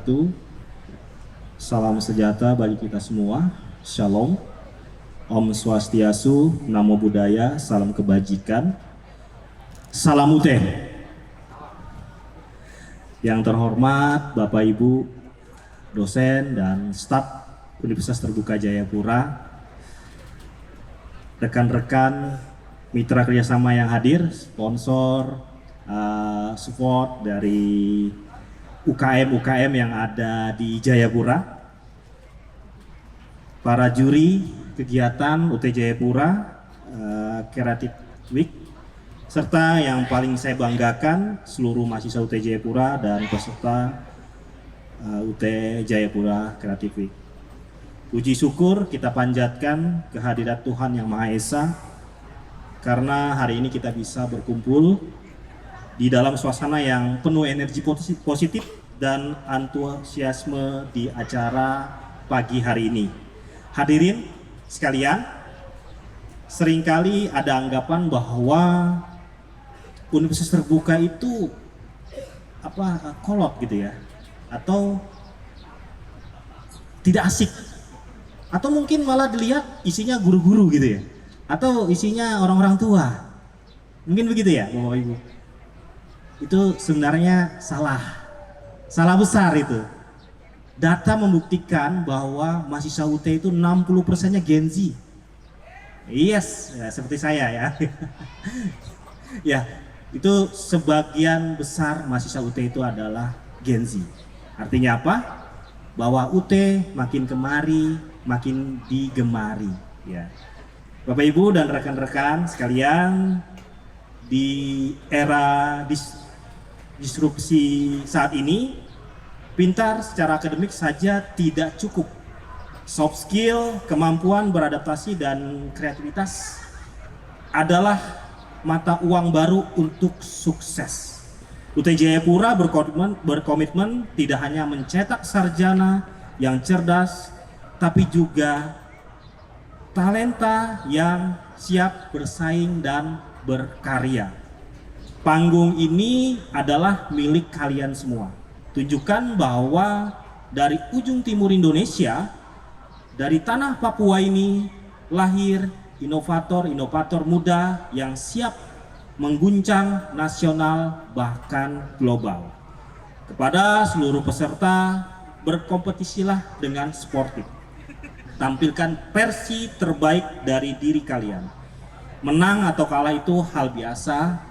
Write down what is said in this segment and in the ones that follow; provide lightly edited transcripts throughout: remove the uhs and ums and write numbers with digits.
wabarakatuh. Salam sejahtera bagi kita semua. Shalom. Om Swastiastu, Namo Buddhaya, salam kebajikan. Salam UT. Yang terhormat Bapak Ibu dosen dan staf Universitas Terbuka Jayapura, rekan-rekan mitra kerjasama yang hadir, sponsor, support dari UKM yang ada di Jayapura, para juri kegiatan UT Jayapura Creative Week, serta yang paling saya banggakan seluruh mahasiswa UT Jayapura dan peserta UT Jayapura Creative Week. Puji syukur kita panjatkan kehadirat Tuhan Yang Maha Esa karena hari ini kita bisa berkumpul di dalam suasana yang penuh energi positif dan antusiasme di acara pagi hari ini. Hadirin sekalian, seringkali ada anggapan bahwa Universitas Terbuka itu kolot gitu ya, atau tidak asik, atau mungkin malah dilihat isinya guru-guru gitu ya, atau isinya orang-orang tua. Mungkin begitu ya Bapak Ibu. Itu sebenarnya salah besar itu. Data membuktikan bahwa mahasiswa UT itu 60%-nya Gen Z. Yes, ya, seperti saya ya. Ya, itu sebagian besar mahasiswa UT itu adalah Gen Z. Artinya apa? Bahwa UT makin kemari, makin digemari. Ya. Bapak Ibu dan rekan-rekan sekalian, di era disrupsi saat ini, pintar secara akademik saja tidak cukup. Soft skill, kemampuan beradaptasi dan kreativitas adalah mata uang baru untuk sukses. UT Jayapura berkomitmen tidak hanya mencetak sarjana yang cerdas, tapi juga talenta yang siap bersaing dan berkarya. Panggung ini adalah milik kalian semua. Tunjukkan bahwa dari ujung timur Indonesia, dari tanah Papua ini lahir inovator-inovator muda yang siap mengguncang nasional bahkan global. Kepada seluruh peserta, berkompetisilah dengan sportif. Tampilkan versi terbaik dari diri kalian. Menang atau kalah itu hal biasa,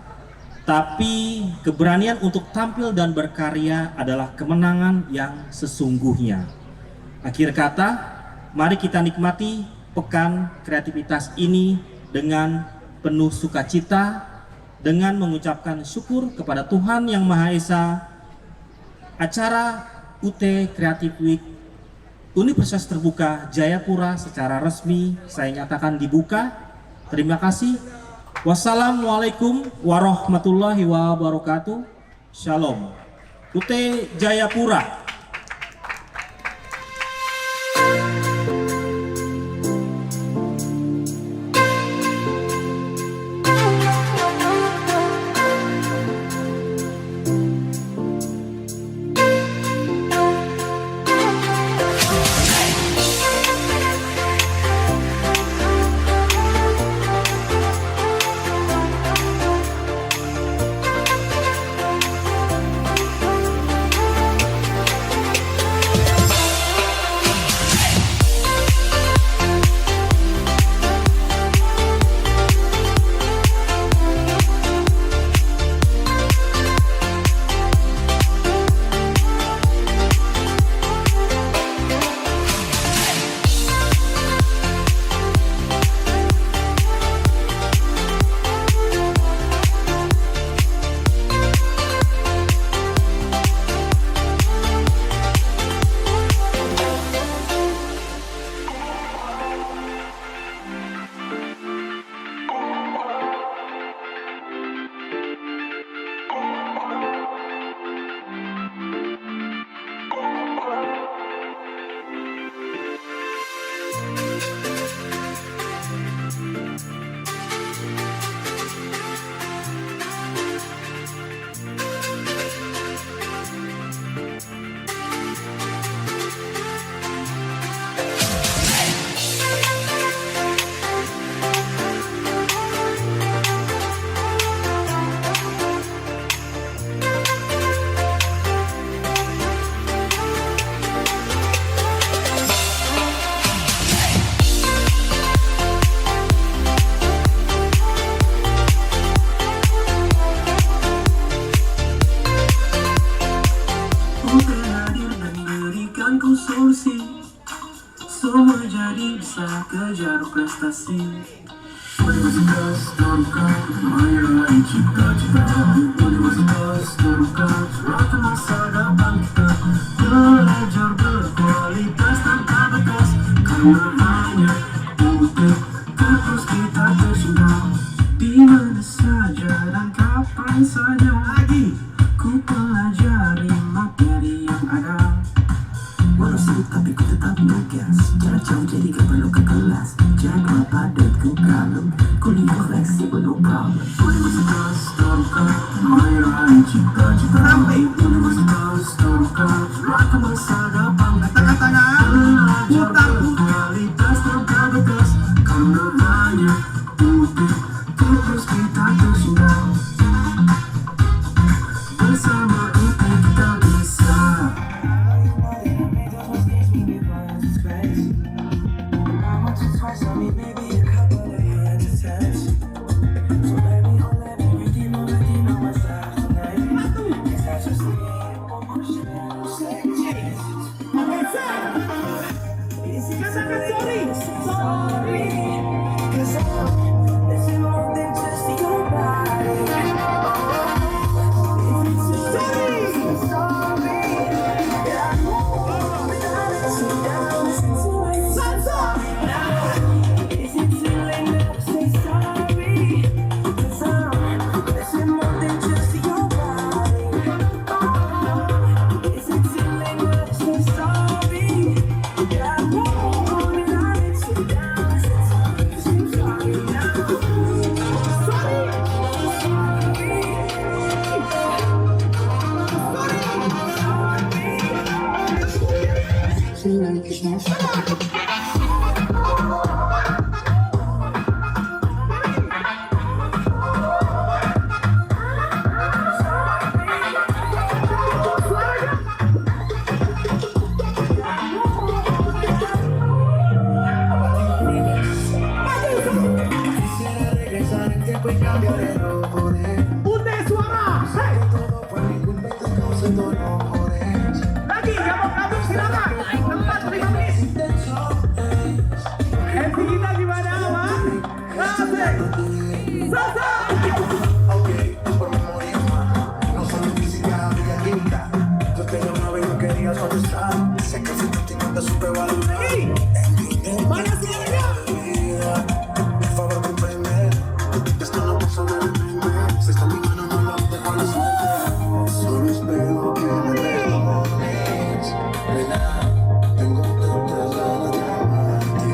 tapi keberanian untuk tampil dan berkarya adalah kemenangan yang sesungguhnya. Akhir kata, mari kita nikmati pekan kreativitas ini dengan penuh sukacita, dengan mengucapkan syukur kepada Tuhan Yang Maha Esa. Acara UT Creative Week Universitas Terbuka Jayapura secara resmi saya nyatakan dibuka. Terima kasih. Wassalamualaikum warahmatullahi wabarakatuh. Shalom. UT Jayapura. semua jadi bisa kejar prestasi. Universitas terbuka, meraih cita-cita. Universitas terbuka, suatu masa depan kita. Belajar berkualitas tanpa batas, karena hanya untuk terus kita tersinggah. Di mana saja dan kapan saja lagi ku pelajari materi yang ada. Walau sibuk tapi ku tetap ngegas, jarak jauh jadi gak perlu ke kelas. Jadwal padat ku kalem, kuliah fleksibel no problem. Universitas terbuka, meraih cita-cita. Universitas terbuka, suatu masa depan. Kata-katanya belajar berkualitas tanpa batas, karena hanya untuk terus kita tersinggah. Bersama UT kita bisa. Lagi yang mau kabur silakan. Tempat 5 menit. MC kita gimana, Mas? Asik. Selesai. No solo física, bella química. Yo te llamaba y no querías contestar. Sé que si te te supervalorado. Mana suaranya? Por favor, comprende. Esto no pasa de repente. Si está mi mano, no lo dejo de suerte. Solo espero que me perdones. Nena, tengo tantas ganas de amarte.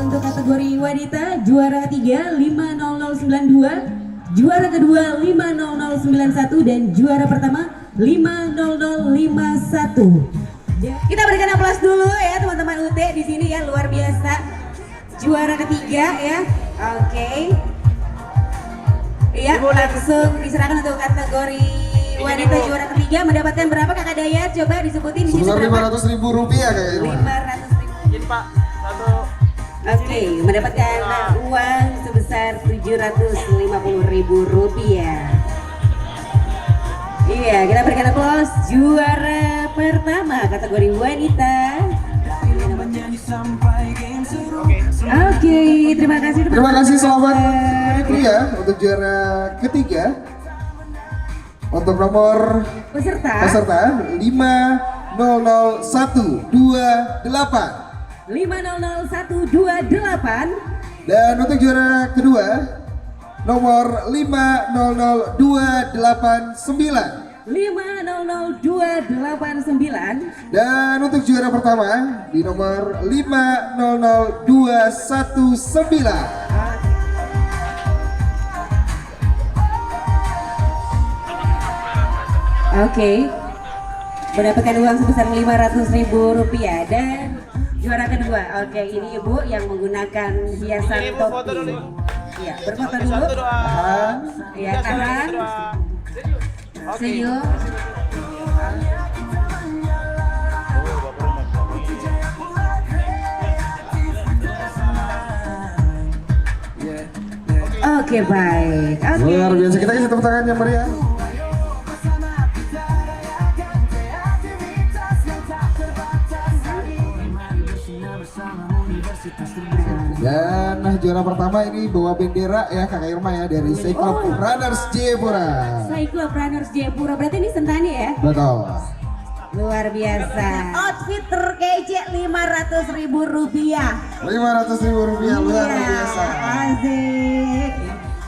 Untuk kategori wanita, juara ketiga 50092, juara kedua 50091, dan juara pertama 50051. Kita berikan aplaus dulu ya teman-teman UT di sini ya, luar biasa. Juara ketiga ya. Oke. Iya, langsung diserahkan untuk kategori wanita juara ketiga mendapatkan berapa Kakak Dayat? Coba disebutin di sini Sebesar berapa? Rp500.000 kayak gimana? 500.000. Ini Pak, satu. Oke, mendapatkan uang sebesar Rp750.000. Iya, kita berikan aplaus juara pertama kategori wanita. Oke, terima kasih. Terima kasih, selamat itu ya untuk juara ketiga. Untuk nomor Peserta peserta 50128 5000128 dan untuk juara kedua nomor 50289 5000289 dan untuk juara pertama di nomor 50219. Oke, mendapatkan uang sebesar Rp500.000 dan juara kedua. Oke, ini ibu yang menggunakan hiasan Ini ibu foto topi. dulu. Iya, berfoto dulu. Satu doa. Iya, tahan. Senyum. Oke, baik. Oke. Luar biasa, kita kasih tepuk tangan yang meriah. Dan juara pertama ini bawa bendera ya Kakak Irma ya dari Cyclop Runners Jayapura. Cyclop Runners Jayapura, berarti ini Sentani ya? Betul. Luar biasa. Outfit terkece Rp500.000. Rp500.000 luar biasa. Asik.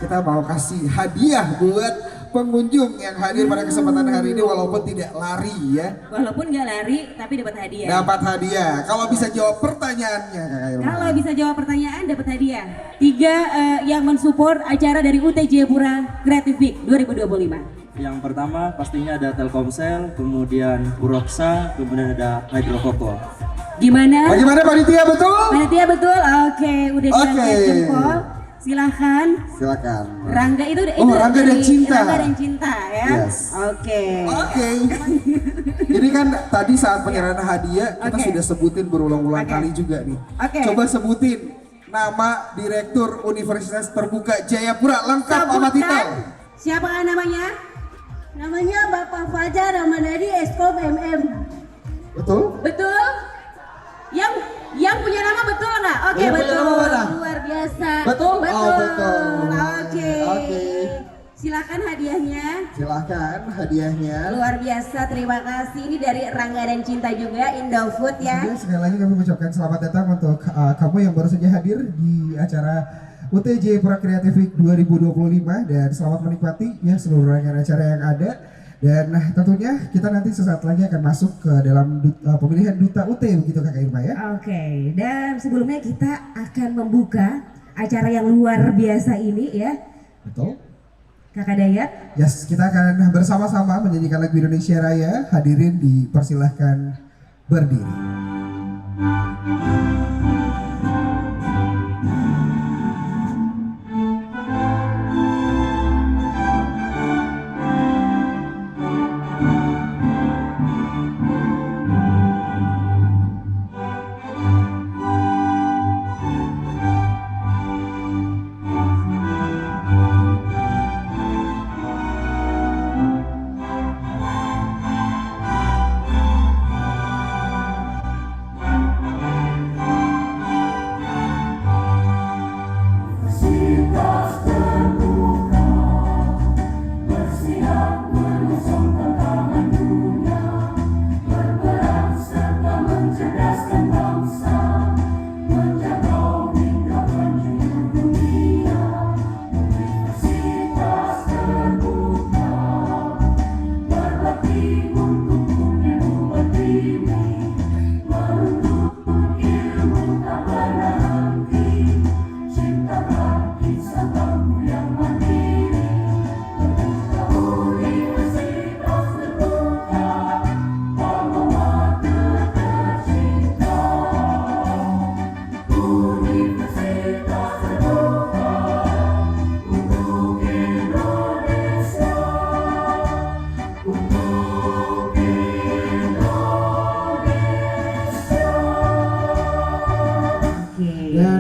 Kita mau kasih hadiah buat pengunjung yang hadir pada kesempatan hari ini walaupun tidak lari ya. Walaupun nggak lari tapi dapat hadiah. Dapat hadiah. Kalau bisa jawab pertanyaannya Kakak Irma. Kalau bisa jawab pertanyaan dapat hadiah. 3 yang mensupport acara dari UT Jayapura Creative Week 2025. Yang pertama pastinya ada Telkomsel, kemudian Puroksa, kemudian ada Hydrokoko. Gimana? Bagaimana panitia betul? Panitia betul? Oke, udah diangkat jempol. Silahkan. Silakan. Rangga itu Rangga dan dari Cinta. Rangga dan Cinta ya. Yes. Oke. Ini kan tadi saat penyerahan hadiah kita Oke. sudah sebutin berulang-ulang Oke. kali juga nih. Oke. Coba sebutin nama Direktur Universitas Terbuka Jayapura lengkap sama titel. Siapa namanya? Namanya Bapak Fajar Ramadhani Eskom MM. Betul? Betul? Yang punya nama betul nggak? Oke, Yang punya betul. nama mana? Luar biasa. Betul? Betul. Oh, betul. Oke. Oke. Silakan hadiahnya. Silahkan hadiahnya. Luar biasa, terima kasih. Ini dari Rangga dan Cinta juga, Indofood ya. Oke, sekali lagi kami mengucapkan selamat datang untuk kamu yang baru saja hadir di acara UT Jayapura Creative Week 2025 dan selamat menikmati ya seluruh rangkaian acara yang ada. Dan tentunya kita nanti sesaat lagi akan masuk ke dalam pemilihan Duta UT begitu Kakak Irma ya. Oke, dan sebelumnya kita akan membuka acara yang luar biasa ini ya. Betul. Kakak Dayat. Yes, kita akan bersama-sama menyanyikan lagu Indonesia Raya. Hadirin dipersilahkan berdiri.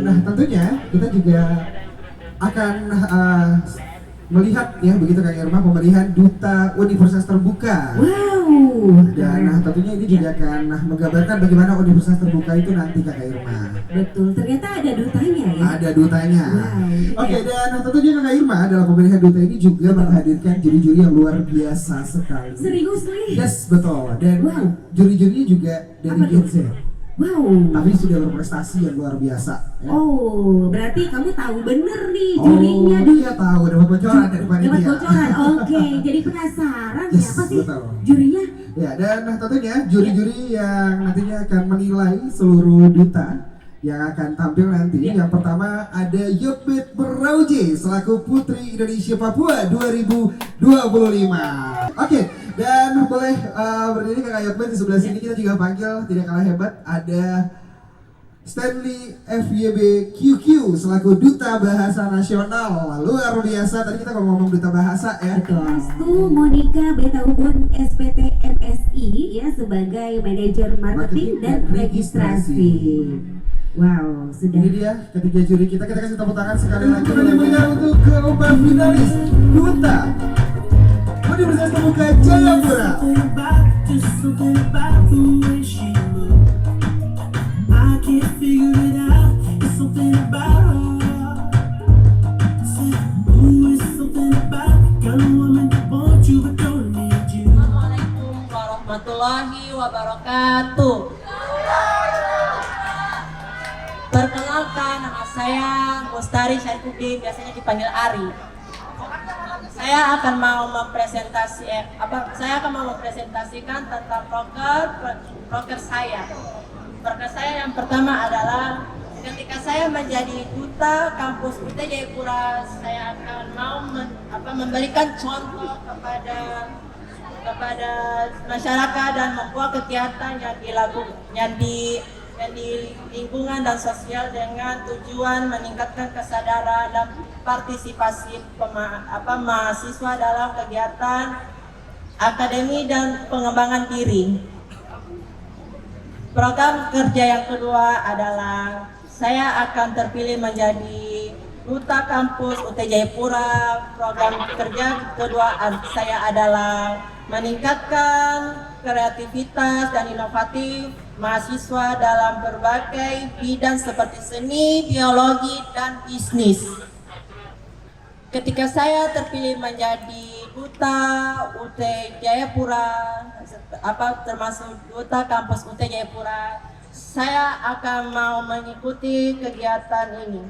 Dan tentunya kita juga akan melihat ya begitu Kak Irma pemilihan Duta Universitas Terbuka. Wow. Dan tentunya ini juga akan menggambarkan bagaimana Universitas Terbuka itu nanti Kak Irma. Betul, ternyata ada dutanya ya. Ada dutanya. Wow. Oke, dan tentunya Kak Irma dalam pemilihan duta ini juga menghadirkan juri-juri yang luar biasa sekali. Serius nih? Yes, betul. Dan Wow. juri-jurinya juga dari Apa tuh? Gen Z. Wow. Tapi sudah berprestasi yang luar biasa. Ya. Oh, berarti kamu tahu bener nih Oh, jurinya. iya tahu dapat bocoran dari panitia. Dapat bocoran. Oke, jadi penasaran Yes, siapa sih betul. jurinya? Ya, dan tentunya juri-juri yang nantinya akan menilai seluruh duta yang akan tampil nanti. Yang pertama ada Yopet Berauje selaku Putri Indonesia Papua 2025. Oke, dan boleh berdiri Kakak Yopet di sebelah sini. Kita juga panggil tidak kalah hebat ada Stanley FYB QQ selaku Duta Bahasa Nasional. Luar biasa. Tadi kita ngomong Duta Bahasa ya. Itu Monica Betaubun SPT MSI ya sebagai manajer marketing dan registrasi. Wow, sudah. Ini dia ketiga juri kita kasih tepuk tangan sekali lagi benar-benar untuk keempat finalis Duta Universitas Terbuka Jayapura. Just something about the way she moved. I can't figure wabarakatuh. Perkenalkan, nama saya Mustari Syarifuddin, biasanya dipanggil Ari. Saya akan mau mempresentasikan tentang proker saya. Proker saya yang pertama adalah ketika saya menjadi duta kampus UT Jayapura, saya akan mau memberikan contoh kepada masyarakat dan membuat kegiatan yang di lingkungan dan sosial dengan tujuan meningkatkan kesadaran dan partisipasi mahasiswa dalam kegiatan akademi dan pengembangan diri. Program kerja yang kedua adalah saya akan terpilih menjadi duta kampus UT Jayapura. Program kerja kedua saya adalah meningkatkan kreativitas dan inovatif mahasiswa dalam berbagai bidang seperti seni, biologi, dan bisnis. Ketika saya terpilih menjadi duta UT Jayapura, termasuk duta kampus UT Jayapura, saya akan mau mengikuti kegiatan ini.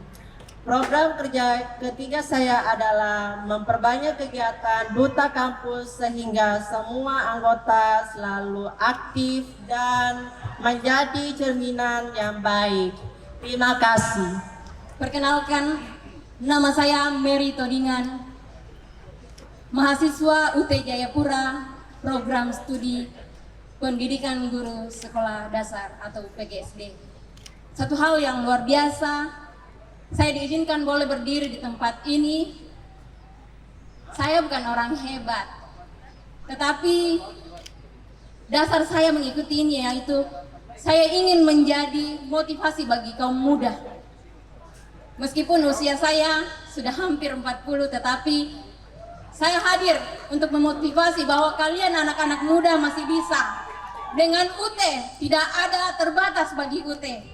Program kerja ketiga saya adalah memperbanyak kegiatan duta kampus sehingga semua anggota selalu aktif dan menjadi cerminan yang baik. Terima kasih. Perkenalkan, nama saya Mary Todingan, mahasiswa UT Jayapura, program studi pendidikan guru sekolah dasar atau PGSD. Satu hal yang luar biasa, saya diizinkan boleh berdiri di tempat ini. Saya bukan orang hebat, tetapi dasar saya mengikuti ini yaitu saya ingin menjadi motivasi bagi kaum muda. Meskipun usia saya sudah hampir 40, tetapi saya hadir untuk memotivasi bahwa kalian anak-anak muda masih bisa. Dengan UT tidak ada terbatas bagi UT.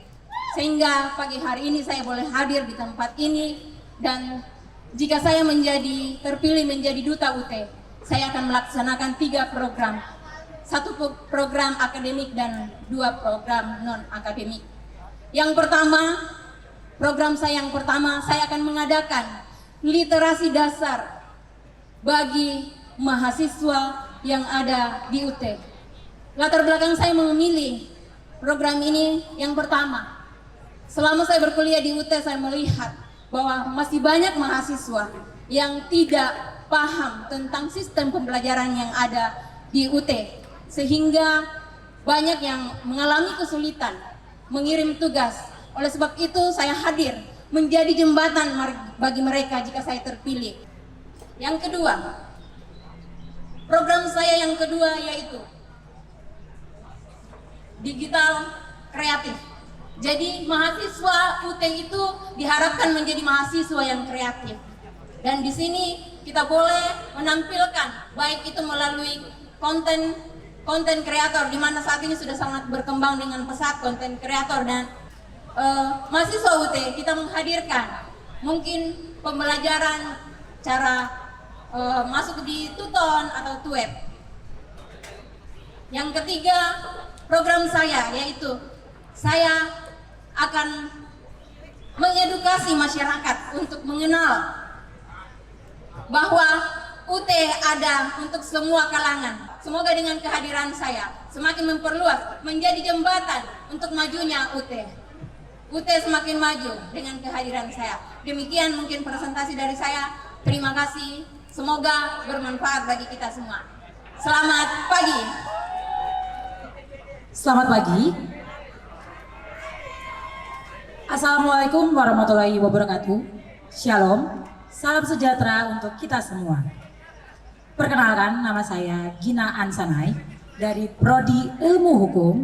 Sehingga pagi hari ini saya boleh hadir di tempat ini, dan jika saya terpilih menjadi duta UT, saya akan melaksanakan 3 program. 1 program akademik dan 2 program non-akademik. Yang pertama, program saya yang pertama, saya akan mengadakan literasi dasar bagi mahasiswa yang ada di UT. Latar belakang saya memilih program ini yang pertama. Selama saya berkuliah di UT, saya melihat bahwa masih banyak mahasiswa yang tidak paham tentang sistem pembelajaran yang ada di UT. Sehingga banyak yang mengalami kesulitan mengirim tugas. Oleh sebab itu saya hadir menjadi jembatan bagi mereka jika saya terpilih. Yang kedua, program saya yang kedua yaitu digital kreatif. Jadi mahasiswa UT itu diharapkan menjadi mahasiswa yang kreatif. Dan di sini kita boleh menampilkan baik itu melalui konten kreator, di mana saat ini sudah sangat berkembang dengan pesat konten kreator, dan mahasiswa UT kita menghadirkan mungkin pembelajaran cara masuk di Tuton atau Tuweb. Yang ketiga, program saya yaitu saya akan mengedukasi masyarakat untuk mengenal bahwa UT ada untuk semua kalangan. Semoga dengan kehadiran saya semakin memperluas, menjadi jembatan untuk majunya UT. UT semakin maju dengan kehadiran saya. Demikian mungkin presentasi dari saya. Terima kasih. Semoga bermanfaat bagi kita semua. Selamat pagi. Selamat pagi. Assalamualaikum warahmatullahi wabarakatuh. Shalom. Salam sejahtera untuk kita semua. Perkenalkan, nama saya Gina Ansanai dari Prodi Ilmu Hukum.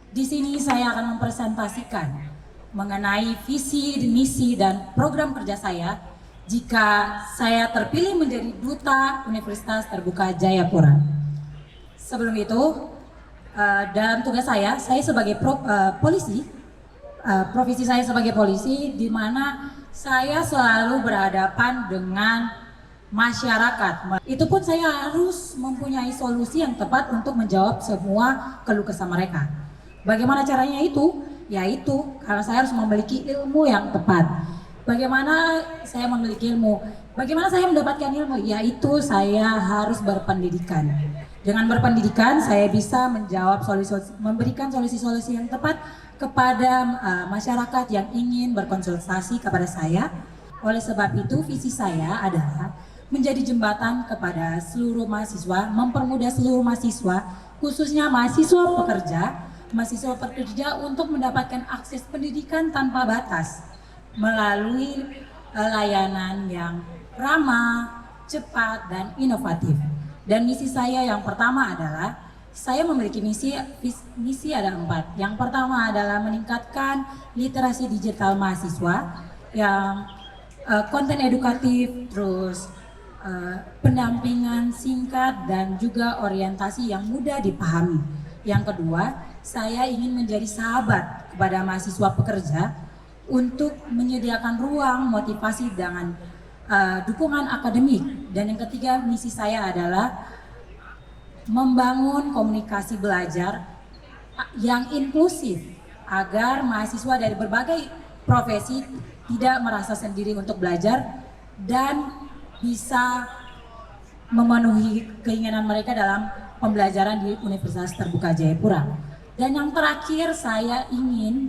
Di sini saya akan mempresentasikan mengenai visi, misi, dan program kerja saya jika saya terpilih menjadi duta Universitas Terbuka Jayapura. Sebelum itu, dalam tugas saya sebagai polisi, profesi saya sebagai polisi, di mana saya selalu berhadapan dengan masyarakat. Itu pun saya harus mempunyai solusi yang tepat untuk menjawab semua keluh kesah mereka. Bagaimana caranya itu? Yaitu karena saya harus memiliki ilmu yang tepat. Bagaimana saya memiliki ilmu? Bagaimana saya mendapatkan ilmu? Yaitu saya harus berpendidikan. Dengan berpendidikan saya bisa menjawab memberikan solusi-solusi yang tepat kepada masyarakat yang ingin berkonsultasi kepada saya. Oleh sebab itu visi saya adalah menjadi jembatan kepada seluruh mahasiswa, mempermudah seluruh mahasiswa, khususnya mahasiswa pekerja untuk mendapatkan akses pendidikan tanpa batas melalui layanan yang ramah, cepat, dan inovatif. Dan misi saya yang pertama adalah, saya memiliki misi ada 4. Yang pertama adalah meningkatkan literasi digital mahasiswa yang konten edukatif, terus pendampingan singkat dan juga orientasi yang mudah dipahami. Yang kedua, saya ingin menjadi sahabat kepada mahasiswa pekerja untuk menyediakan ruang motivasi dengan dukungan akademik. Dan yang ketiga, misi saya adalah membangun komunikasi belajar yang inklusif agar mahasiswa dari berbagai profesi tidak merasa sendiri untuk belajar dan bisa memenuhi keinginan mereka dalam pembelajaran di Universitas Terbuka Jayapura. Dan yang terakhir,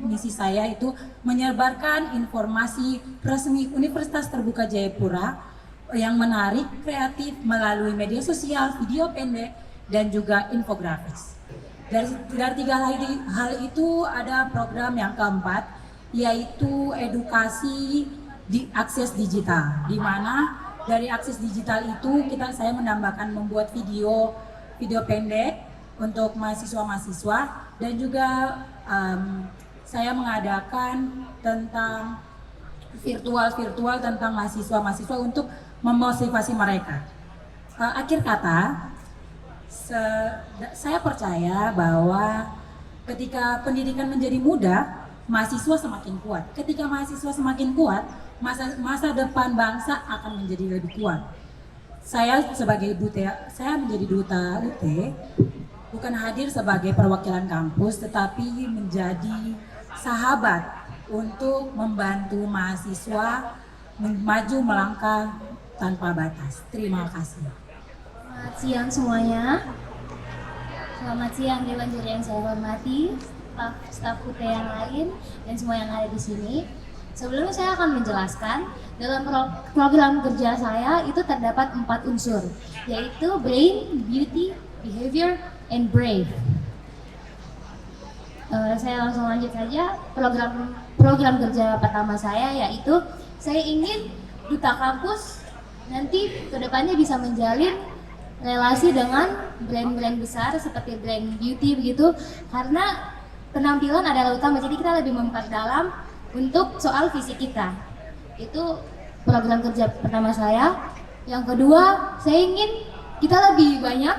misi saya itu menyebarkan informasi resmi Universitas Terbuka Jayapura yang menarik, kreatif melalui media sosial, video pendek, dan juga infografis. Dari 3 hal itu ada program yang keempat, yaitu edukasi di akses digital, di mana dari akses digital itu saya menambahkan membuat video pendek untuk mahasiswa-mahasiswa, dan juga saya mengadakan tentang virtual tentang mahasiswa-mahasiswa untuk memotivasi mereka. Akhir kata, saya percaya bahwa ketika pendidikan menjadi mudah, mahasiswa semakin kuat. Ketika mahasiswa semakin kuat, masa depan bangsa akan menjadi lebih kuat. Saya menjadi duta UT, bukan hadir sebagai perwakilan kampus, tetapi menjadi sahabat untuk membantu mahasiswa maju melangkah tanpa batas. Terima kasih. Selamat siang semuanya. Selamat siang Dewan Juri yang saya hormati, staf UT yang lain, dan semua yang ada di sini. Sebelumnya saya akan menjelaskan, dalam program kerja saya itu terdapat 4 unsur, yaitu brain, beauty, behavior, and brave. Saya langsung lanjut saja. Program kerja pertama saya yaitu saya ingin duta kampus nanti kedepannya bisa menjalin relasi dengan brand-brand besar seperti brand beauty begitu, karena penampilan adalah utama, jadi kita lebih memperdalam untuk soal fisik kita. Itu program kerja pertama saya. Yang kedua, saya ingin kita lebih banyak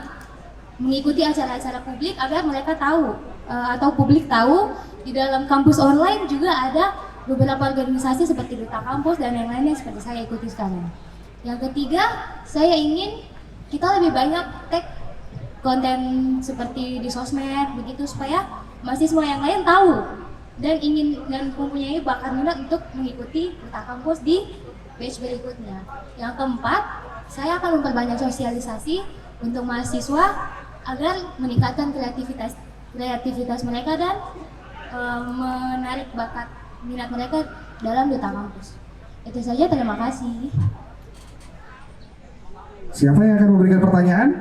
mengikuti acara-acara publik agar mereka tahu atau publik tahu di dalam kampus online juga ada beberapa organisasi seperti duta kampus dan yang lainnya seperti saya ikuti sekarang. Yang ketiga, saya ingin kita lebih banyak tag konten seperti di sosmed begitu supaya mahasiswa yang lain tahu dan mempunyai bakat minat untuk mengikuti duta kampus di batch berikutnya. Yang keempat, saya akan memperbanyak sosialisasi untuk mahasiswa agar meningkatkan kreativitas mereka dan menarik bakat minat mereka dalam duta kampus. Itu saja, terima kasih. Siapa yang akan memberikan pertanyaan?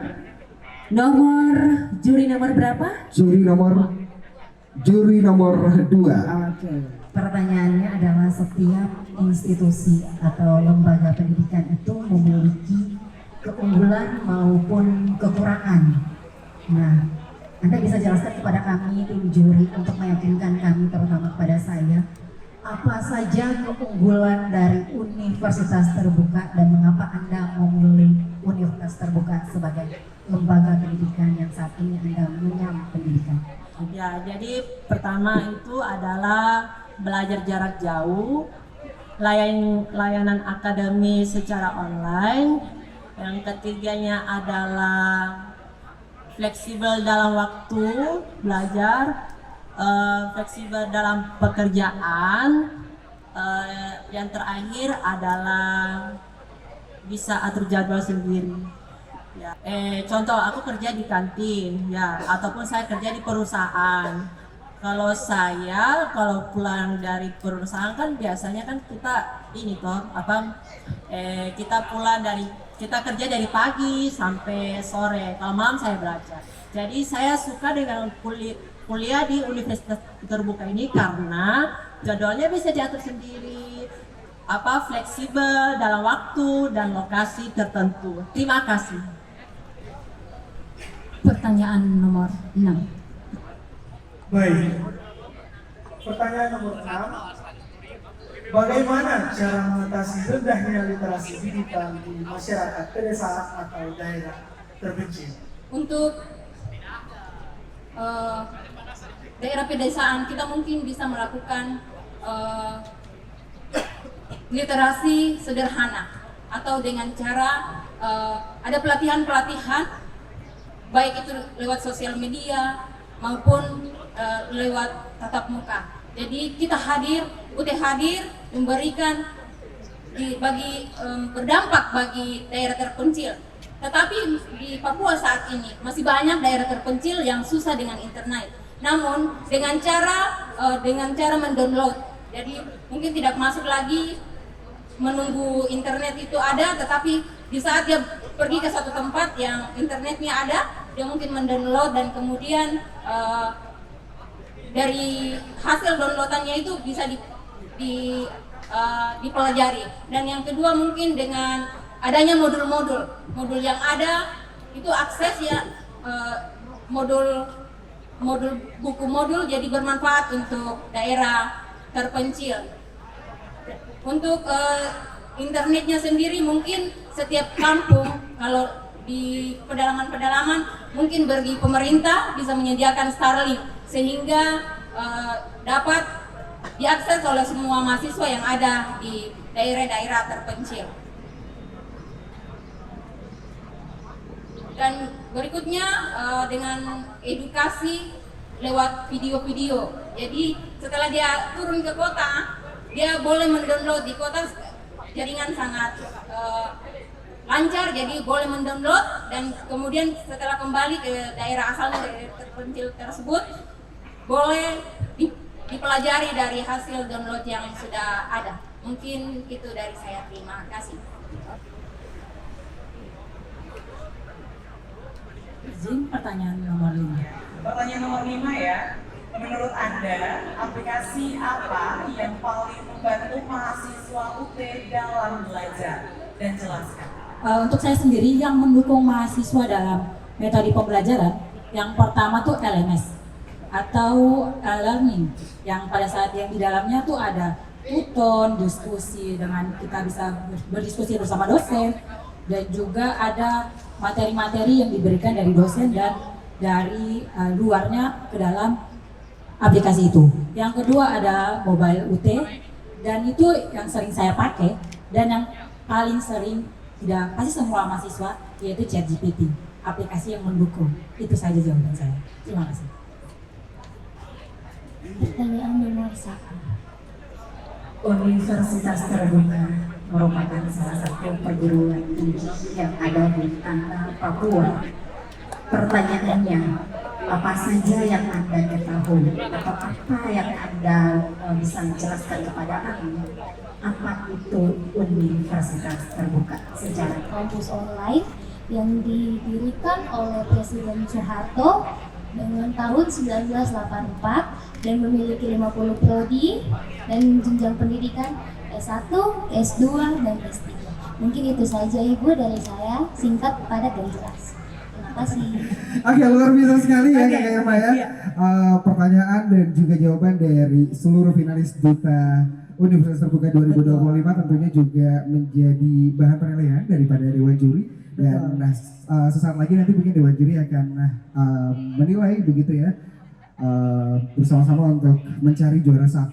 Juri nomor berapa? Juri nomor 2. Oke. Pertanyaannya adalah, setiap institusi atau lembaga pendidikan itu memiliki keunggulan maupun kekurangan. Nah, Anda bisa jelaskan kepada kami tim juri untuk meyakinkan kami, terutama kepada saya, apa saja keunggulan dari Universitas Terbuka dan mengapa Anda memilih Universitas Terbuka sebagai lembaga pendidikan yang saat ini Anda mengenyam pendidikan? Ya, jadi pertama itu adalah belajar jarak jauh, layanan akademi secara online, Yang ketiganya adalah fleksibel dalam waktu belajar, fleksibel dalam pekerjaan. Yang terakhir adalah bisa atur jadwal sendiri. Ya. Contoh aku kerja di kantin, ya, ataupun saya kerja di perusahaan. Kalau pulang dari perusahaan kan biasanya kan kita kita kerja dari pagi sampai sore. Kalau malam saya belajar. Jadi saya suka dengan kuliah di Universitas Terbuka ini karena jadwalnya bisa diatur sendiri, fleksibel dalam waktu dan lokasi tertentu. Terima kasih. Pertanyaan nomor 6. Baik. Pertanyaan nomor 6. Bagaimana cara mengatasi rendahnya literasi digital di masyarakat pedesaan atau daerah terpencil? Untuk daerah pedesaan kita mungkin bisa melakukan literasi sederhana atau dengan cara ada pelatihan-pelatihan baik itu lewat sosial media maupun lewat tatap muka. Jadi kita UT hadir memberikan berdampak bagi daerah terpencil. Tetapi di Papua saat ini masih banyak daerah terpencil yang susah dengan internet. Namun dengan cara mendownload, jadi mungkin tidak masuk lagi menunggu internet itu ada, tetapi di saat dia pergi ke satu tempat yang internetnya ada, dia mungkin mendownload dan kemudian dari hasil downloadannya itu bisa dipelajari. Dan yang kedua mungkin dengan adanya modul yang ada itu akses ya, buku modul jadi bermanfaat untuk daerah terpencil. Untuk internetnya sendiri mungkin setiap kampung, kalau di pedalaman mungkin bagi pemerintah bisa menyediakan Starlink sehingga dapat diakses oleh semua mahasiswa yang ada di daerah-daerah terpencil. Dan berikutnya dengan edukasi lewat video-video. Jadi setelah dia turun ke kota, dia boleh mendownload. Di kota jaringan sangat lancar, jadi boleh mendownload dan kemudian setelah kembali ke daerah asalnya, daerah terpencil tersebut, boleh dipelajari dari hasil download yang sudah ada. Mungkin itu dari saya. Terima kasih. Izin pertanyaan nomor 5. Pertanyaan nomor 5 ya. Menurut Anda, aplikasi apa yang paling membantu mahasiswa UT dalam belajar? Dan jelaskan. Untuk saya sendiri yang mendukung mahasiswa dalam metode pembelajaran, yang pertama tuh LMS atau learning, yang pada saat yang di dalamnya tuh ada tuton, diskusi dengan kita bisa berdiskusi bersama dosen, dan juga ada materi-materi yang diberikan dari dosen dan dari luarnya ke dalam aplikasi itu. Yang kedua ada mobile UT, dan itu yang sering saya pakai dan yang paling sering tidak pasti semua mahasiswa, yaitu ChatGPT, aplikasi yang mendukung. Itu saja jawaban saya. Terima kasih. Pertanyaan nomor 1. Universitas Terbuka merupakan salah satu perguruan tinggi yang ada di tanah Papua. Pertanyaannya, apa saja yang Anda ketahui atau apa yang Anda bisa menjelaskan kepada kami? Apa itu Universitas Terbuka sejarah? Kampus online yang didirikan oleh Presiden Soeharto dengan tahun 1984 dan memiliki 50 prodi dan jenjang pendidikan S1, S2, dan S3. Mungkin itu saja Ibu dari saya, singkat, padat, dan jelas. Terima kasih. Oke, luar biasa sekali ya Kak Irma ya. Pertanyaan dan juga jawaban dari seluruh finalis Duta Universitas Terbuka 2025 tentunya juga menjadi bahan penilaian daripada Dewan Juri. Dan sesaat lagi nanti mungkin Dewan Juri akan menilai begitu ya, bersama-sama untuk mencari juara 1.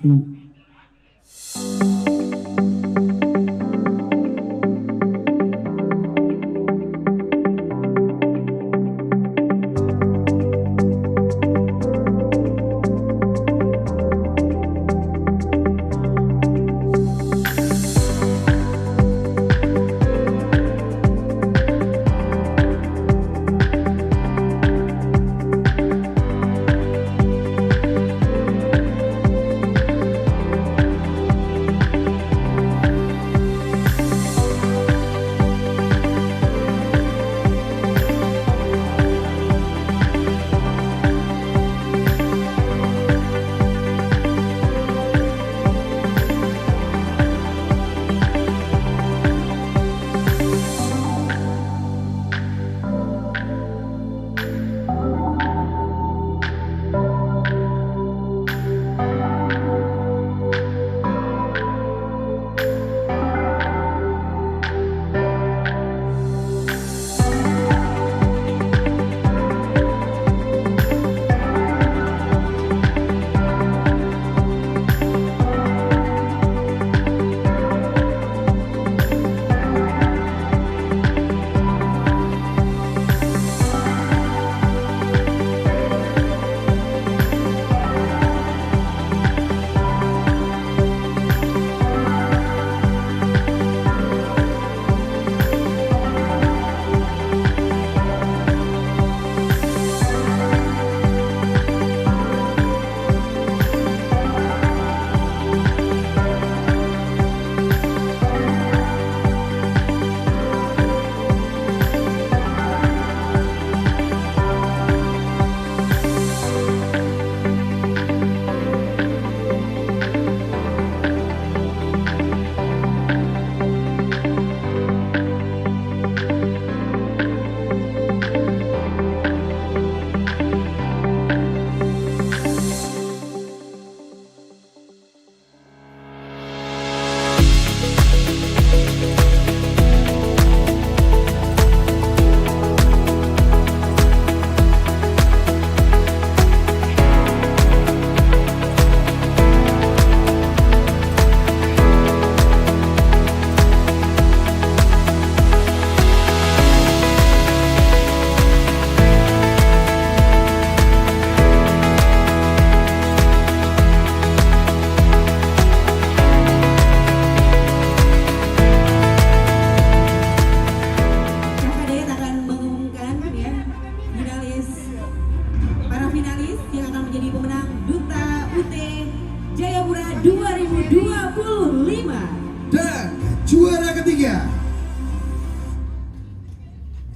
Dan juara ketiga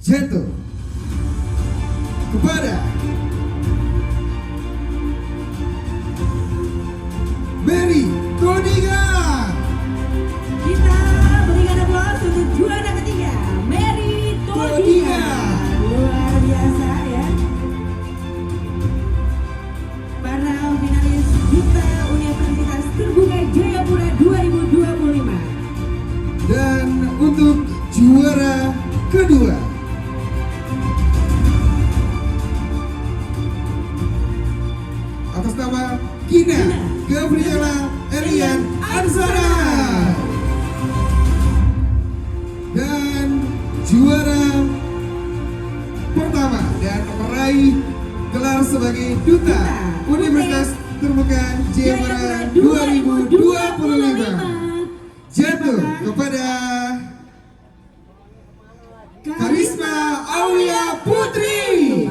jatuh kepada Mary Todiga. Kita berikan aplaus untuk juara ketiga, Mary Todiga. Luar biasa ya. Para finalis Duta Universitas Terbuka Jayapura 2025. Dan untuk juara kedua atas nama Gina Gabriela Elian Ansara. Dan juara pertama dan meraih gelar sebagai Duta Universitas Terbuka Jayapura 2025 jatuh kepada Karisma Aulia Putri.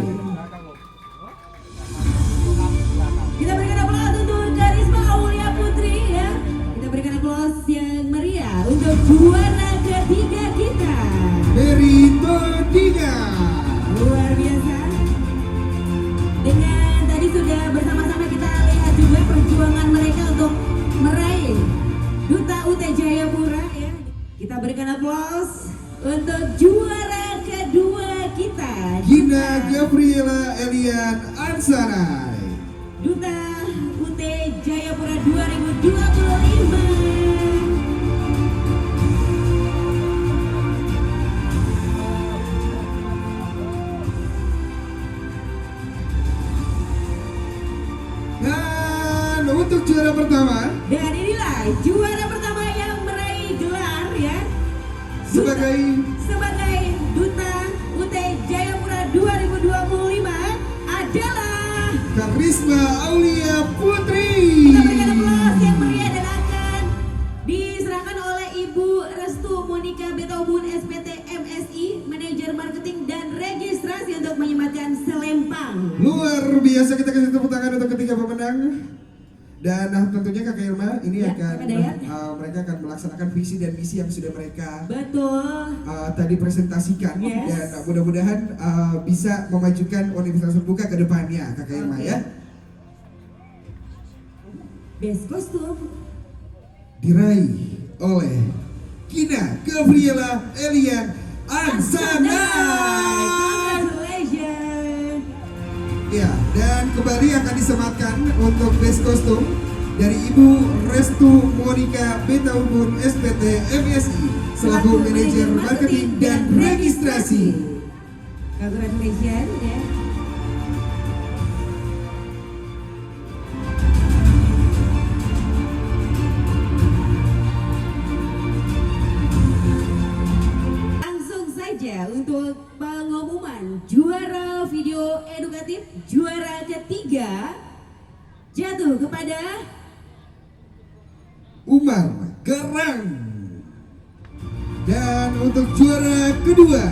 Kita berikan aplaus untuk Karisma Aulia Putri ya. Kita berikan aplaus yang meriah untuk juara ketiga kita, Mary Todiga. luar biasa. Dengan tadi sudah bersama-sama kita lihat juga perjuangan mereka untuk meraih Duta UT Jayapura ya. Kita berikan aplaus untuk juara kedua kita, Gina Gabriela Elian Ansara. Duta UT Jayapura 2025. Dan untuk juara pertama Dan inilah juara pertama yang meraih gelar ya sebagai Duta UT Jayapura 2025 adalah Karisma Aulia Putri. Kita berikan aplaus yang meriah dan akan diserahkan oleh Ibu Restu Monika Betaubun SPT MSI, Manajer Marketing dan Registrasi untuk menyematkan selempang. Luar biasa, kita kasih tepuk tangan untuk ketiga pemenang. Dan tentunya Kakak Irma ini Ya, akan Kakak Dayat. mereka akan melaksanakan visi dan misi yang sudah mereka Betul. tadi presentasikan. Yes. Dan mudah-mudahan bisa memajukan Universitas Terbuka ke depannya Kakak Irma ya. Best kostum Diraih oleh Gina Gabriela Elian Ansana. Congratulations. Ya, dan kembali akan disematkan untuk best kostum dari Ibu Restu Monika Betaubun SPT MSI selaku Manajer Marketing dan Registrasi. Congratulations ya. Langsung saja untuk pengumuman juara video edukatif juara ketiga jatuh kepada Umar Garang. Dan untuk juara kedua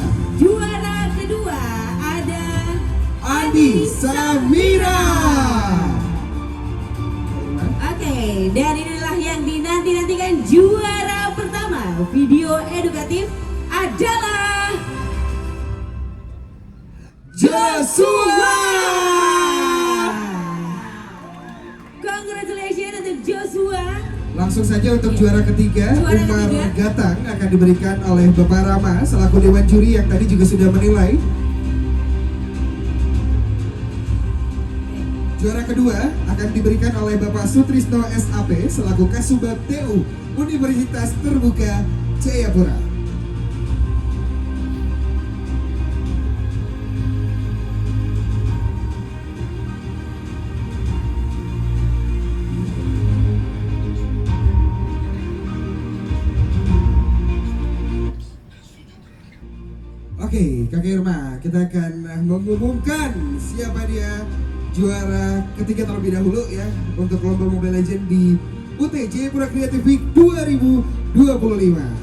ada Andi Samira. Oke, dan inilah yang dinanti-nantikan juara pertama video edukatif adalah Joshua. Congratulations untuk Joshua. Langsung saja untuk juara ketiga, Juara Umar ketiga. Gatang akan diberikan oleh Bapak Rama selaku Dewan Juri yang tadi juga sudah menilai. Juara kedua akan diberikan oleh Bapak Sutrisno SAP selaku Kasubag TU Universitas Terbuka Jayapura. Oke, Kakak Irma, kita akan mengumumkan siapa dia juara ketiga terlebih dahulu ya untuk lomba Mobile Legends di UT Jayapura Creative Week 2025.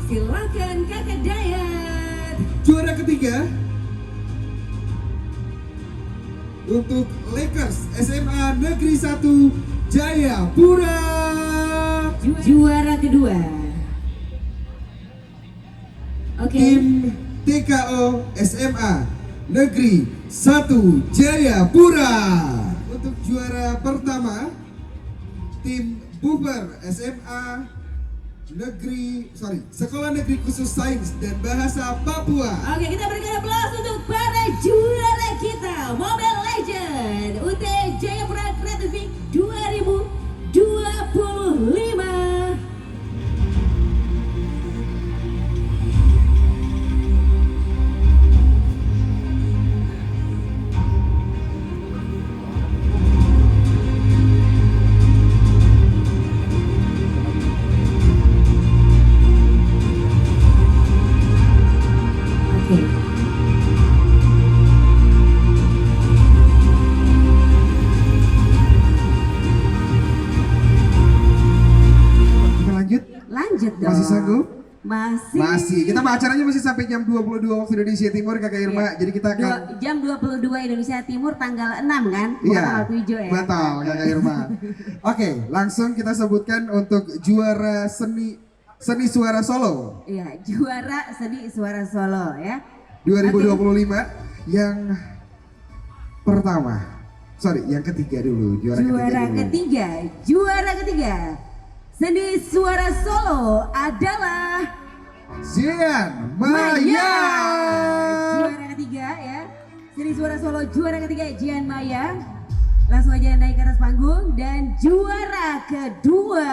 Silakan Kakak Dayat. Juara ketiga untuk Lakers SMA Negeri 1 Jayapura. juara kedua. Oke. Tim TKO SMA Negeri 1 Jayapura. Untuk juara pertama, tim Buper SMA Sekolah Negeri Khusus Sains dan Bahasa Papua. Oke, kita berikan aplaus untuk para juara kita Mobile Legend UT Jayapura Creative Week 2025. Lanjut dong. Masih sanggup? Masih. Kita acaranya masih sampai jam 22 waktu Indonesia Timur, Kakak Irma. Jadi kita akan jam 22 Indonesia Timur tanggal 6 kan? Bukan iya, tanggal 7 ya. betul Kakak Irma. Oke, langsung kita sebutkan untuk juara seni suara solo. Iya, juara seni suara solo ya. 2025 yang pertama. Yang ketiga dulu, juara ketiga. Seni suara solo adalah Jian Maya. Juara ketiga ya. Seni suara solo juara ketiga Jian Maya. Langsung aja naik ke atas panggung. Dan juara kedua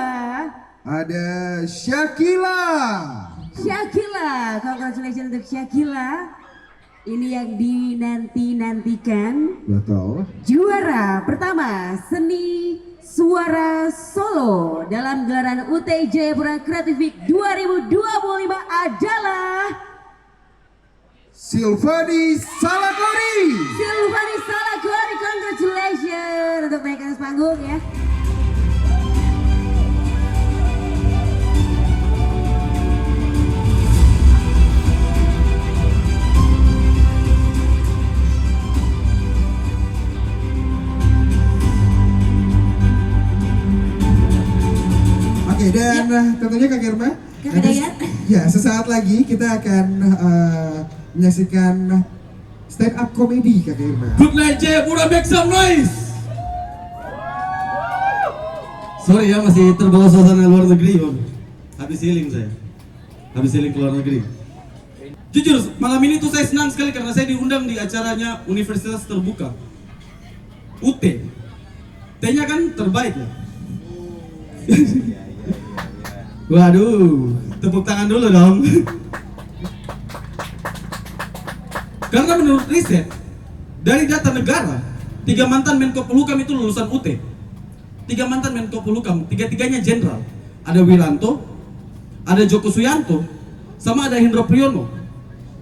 ada Shakila. Congratulations untuk Shakila. Ini yang dinanti-nantikan. Betul. Juara pertama seni suara solo dalam gelaran UT Jayapura Creative Week 2025 adalah Silvani Salakori. Congratulations untuk naik ke atas panggung ya. Dan tentunya Kak Irma, sesaat lagi kita akan menyaksikan stand up comedy Kak Irma. Good night Jayapura, make some noise. Sorry ya, masih terbawa suasana luar negeri. Habis healing ke luar negeri. Jujur, malam ini tuh saya senang sekali karena saya diundang di acaranya Universitas Terbuka UT. T-nya kan terbaik ya. Waduh, tepuk tangan dulu dong. Karena menurut riset, dari data negara, 3 mantan Menko Polhukam itu lulusan UT. 3 mantan Menko Polhukam, 3-tiganya jenderal. Ada Wiranto, ada Joko Suyanto, sama ada Hendro Priyono.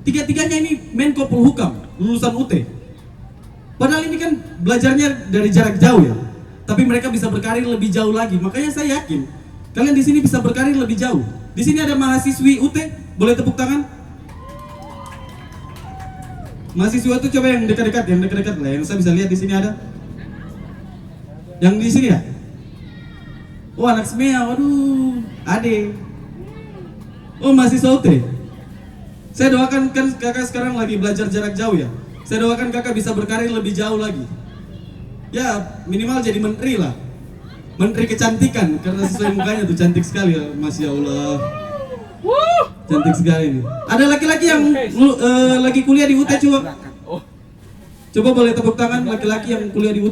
3-tiganya ini Menko Polhukam, lulusan UT. Padahal ini kan belajarnya dari jarak jauh ya. Tapi mereka bisa berkarir lebih jauh lagi. Makanya saya yakin kalian di sini bisa berkarir lebih jauh. Di sini ada mahasiswi UT, boleh tepuk tangan? Mahasiswa itu coba yang dekat-dekat lah, yang saya bisa lihat di sini ada. Yang di sini ya? Oh, anak SMEA, waduh, ade. Oh, mahasiswa UT. Saya doakan kan kakak sekarang lagi belajar jarak jauh ya. Saya doakan kakak bisa berkarir lebih jauh lagi. Ya, minimal jadi menteri lah. Menteri kecantikan, karena sesuai mukanya tuh cantik sekali ya, Masya Allah. Cantik sekali nih. Ada laki-laki yang lagi kuliah di UT coba. Coba boleh tepuk tangan laki-laki yang kuliah di UT.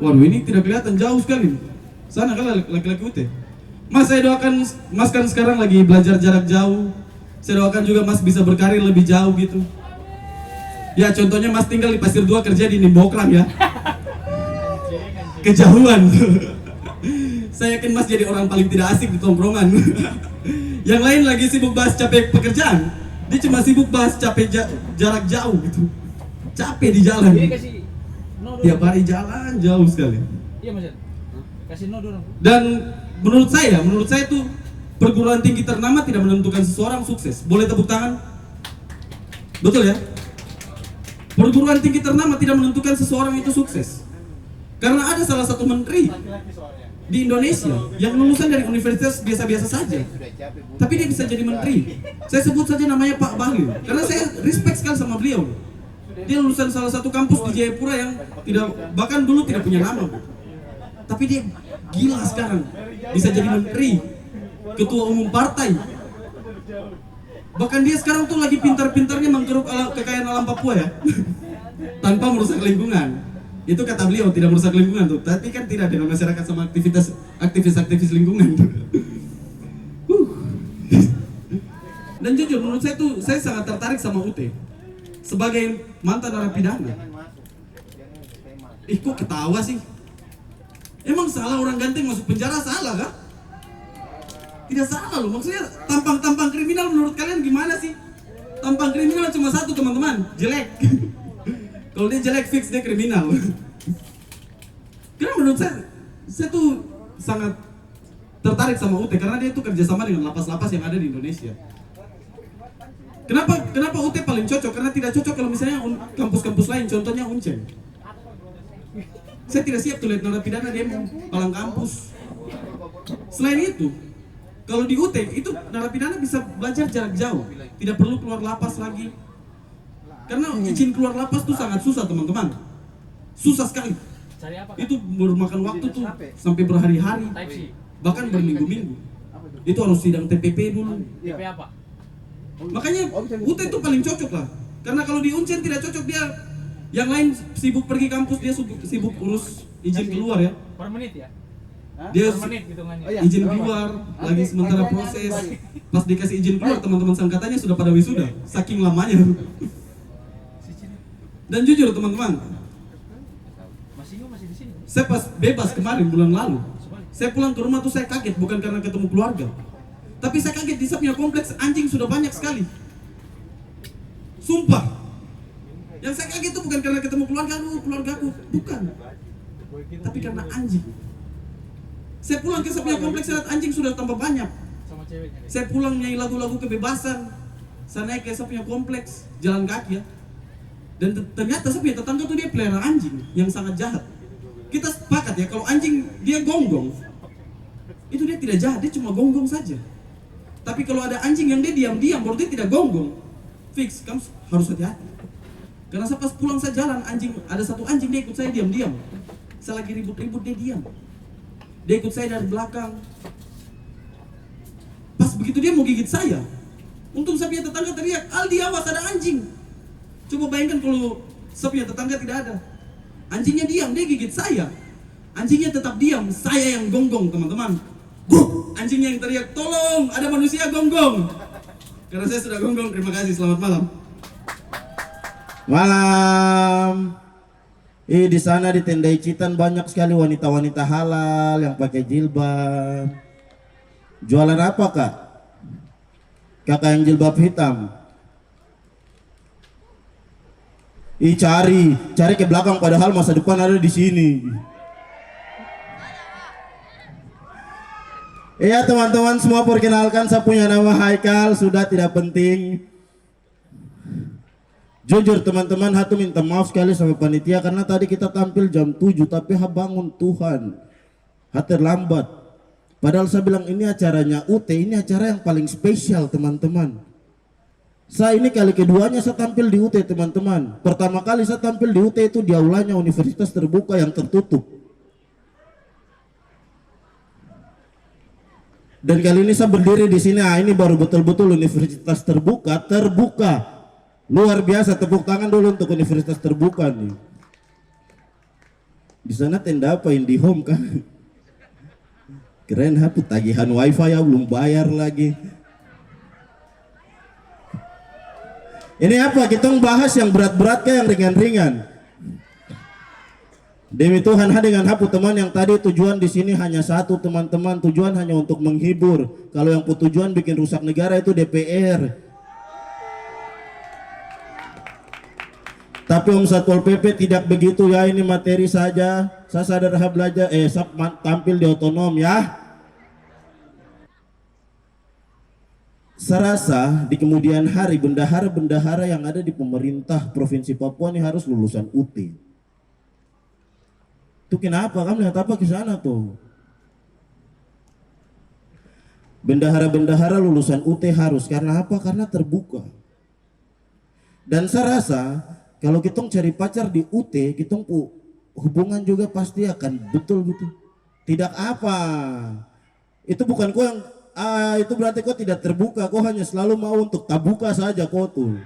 Waduh, ini tidak kelihatan, jauh sekali. Sana kan laki-laki UT. Mas, saya doakan Mas kan sekarang lagi belajar jarak jauh. Saya doakan juga Mas bisa berkarir lebih jauh gitu. Ya contohnya Mas tinggal di Pasir 2, kerja di Nimbokrang ya. Kejauhan. Saya yakin Mas jadi orang paling tidak asik di tongkrongan. Yang lain lagi sibuk bahas capek pekerjaan, dia cuma sibuk bahas capek jarak jauh gitu. Capek di jalan. Tiap hari jalan jauh sekali. Iya Mas. Kasih no dulu. Dan menurut saya tuh perguruan tinggi ternama tidak menentukan seseorang sukses. Boleh tepuk tangan? Betul ya? Perguruan tinggi ternama tidak menentukan seseorang itu sukses. Karena ada salah satu menteri di Indonesia yang lulusan dari universitas biasa-biasa saja, tapi dia bisa jadi menteri. Saya sebut saja namanya Pak Bahlil, karena saya respect sekali sama beliau. Dia lulusan salah satu kampus di Jayapura yang bahkan dulu tidak punya nama, tapi dia gila sekarang bisa jadi menteri, ketua umum partai. Bahkan dia sekarang tuh lagi pintar-pintarnya mengkeruk kekayaan alam Papua ya, tanpa merusak lingkungan. Itu kata beliau, tidak merusak lingkungan tuh, tapi kan tidak dengan masyarakat sama aktivis lingkungan. Dan jujur menurut saya tuh, saya sangat tertarik sama UT sebagai mantan narapidana. Kok ketawa sih? Emang salah orang ganteng masuk penjara, salah kah? Tidak salah loh, maksudnya tampang-tampang kriminal menurut kalian gimana sih? Tampang kriminal cuma satu teman-teman, jelek. Kalau dia jelek fix dia kriminal. Karena menurut saya tuh sangat tertarik sama UT karena dia tuh kerjasama dengan lapas-lapas yang ada di Indonesia. Kenapa UT paling cocok? Karena tidak cocok kalau misalnya kampus-kampus lain, contohnya Uncen. Saya tidak siap tuh lihat narapidana demo palang kampus. Selain itu, kalau di UT itu narapidana bisa belajar jarak jauh, tidak perlu keluar lapas lagi. Karena izin keluar lapas tuh sangat susah teman-teman, susah sekali. Itu memakan waktu tuh sampai berhari-hari, bahkan berminggu-minggu. Itu harus sidang TPP dulu. TPP apa? Makanya UT itu paling cocok lah. Karena kalau di Uncen tidak cocok, dia yang lain sibuk pergi kampus, dia sibuk urus izin keluar ya. Per menit ya? Dia per menit hitungannya. izin keluar lagi sementara proses. Pas dikasih izin keluar teman-teman sangkatannya sudah pada wisuda, saking lamanya. Dan jujur teman-teman, masih di sini. saya pas bebas kemarin bulan lalu, saya pulang ke rumah tuh saya kaget, bukan karena ketemu keluarga, tapi saya kaget di saya punya kompleks anjing sudah banyak sekali. Sumpah. Yang saya kaget itu bukan karena ketemu keluargaku, bukan. Tapi karena anjing. Saya pulang ke saya punya kompleks, saya lihat anjing sudah tambah banyak. Saya pulang nyanyi lagu-lagu kebebasan. Saya naik ke saya punya kompleks, jalan kaki ya. Dan ternyata saya punya tetangga tuh dia pelihara anjing yang sangat jahat. Kita sepakat ya, kalau anjing dia gonggong, itu dia tidak jahat, dia cuma gonggong saja. Tapi kalau ada anjing yang dia diam-diam, baru dia tidak gonggong, fix, kamu harus hati-hati. Karena saya pas pulang saya jalan, ada satu anjing dia ikut saya diam-diam. Saya lagi ribut-ribut dia diam. Dia ikut saya dari belakang. Pas begitu dia mau gigit saya, untung saya punya tetangga teriak, "Aldi, awas ada anjing." Coba bayangkan kalau saya punya tetangga tidak ada. Anjingnya diam, dia gigit saya. Anjingnya tetap diam, saya yang gonggong teman-teman. Anjingnya yang teriak, "Tolong, ada manusia gonggong." Karena saya sudah gonggong, terima kasih, selamat malam. Malam. Di sana di tenda Icitan banyak sekali wanita-wanita halal yang pakai jilbab. Jualan apa kak? Kakak yang jilbab hitam. Cari ke belakang padahal masa depan ada di sini. Iya teman-teman semua, perkenalkan saya punya nama Haikal, sudah tidak penting. Jujur teman-teman, Hatu minta maaf sekali sama panitia karena tadi kita tampil jam 7 tapi bangun Tuhan. Terlambat. Padahal saya bilang ini acaranya UT, ini acara yang paling spesial teman-teman. Saya ini kali keduanya saya tampil di UT teman-teman. Pertama kali saya tampil di UT itu di aulanya Universitas Terbuka yang tertutup. Dan kali ini saya berdiri di sini, ini baru betul-betul Universitas Terbuka. Luar biasa, tepuk tangan dulu untuk Universitas Terbuka nih. Di sana tenda apa, IndiHome kan? Keren, Hatu tagihan wifi ya belum bayar lagi. Ini apa? Kita bahas yang berat-berat kayak yang ringan-ringan. Demi Tuhan, dengan Hapu teman yang tadi tujuan di sini hanya satu teman-teman, tujuan hanya untuk menghibur. Kalau yang tujuan bikin rusak negara itu DPR. Tapi Om Satpol PP tidak begitu ya, ini materi saja. Saya sadar belajar, tampil di otonom ya. Saya rasa di kemudian hari bendahara-bendahara yang ada di pemerintah Provinsi Papua ini harus lulusan UT. Tuh kenapa? Kamu lihat apa ke sana tuh? Bendahara-bendahara lulusan UT harus, karena apa? Karena terbuka. Dan saya rasa kalau kita cari pacar di UT, kita hubungan juga pasti akan betul-betul. Tidak apa. Itu bukan kau yang itu berarti kau tidak terbuka, kau hanya selalu mau untuk tabuka saja kau tuh.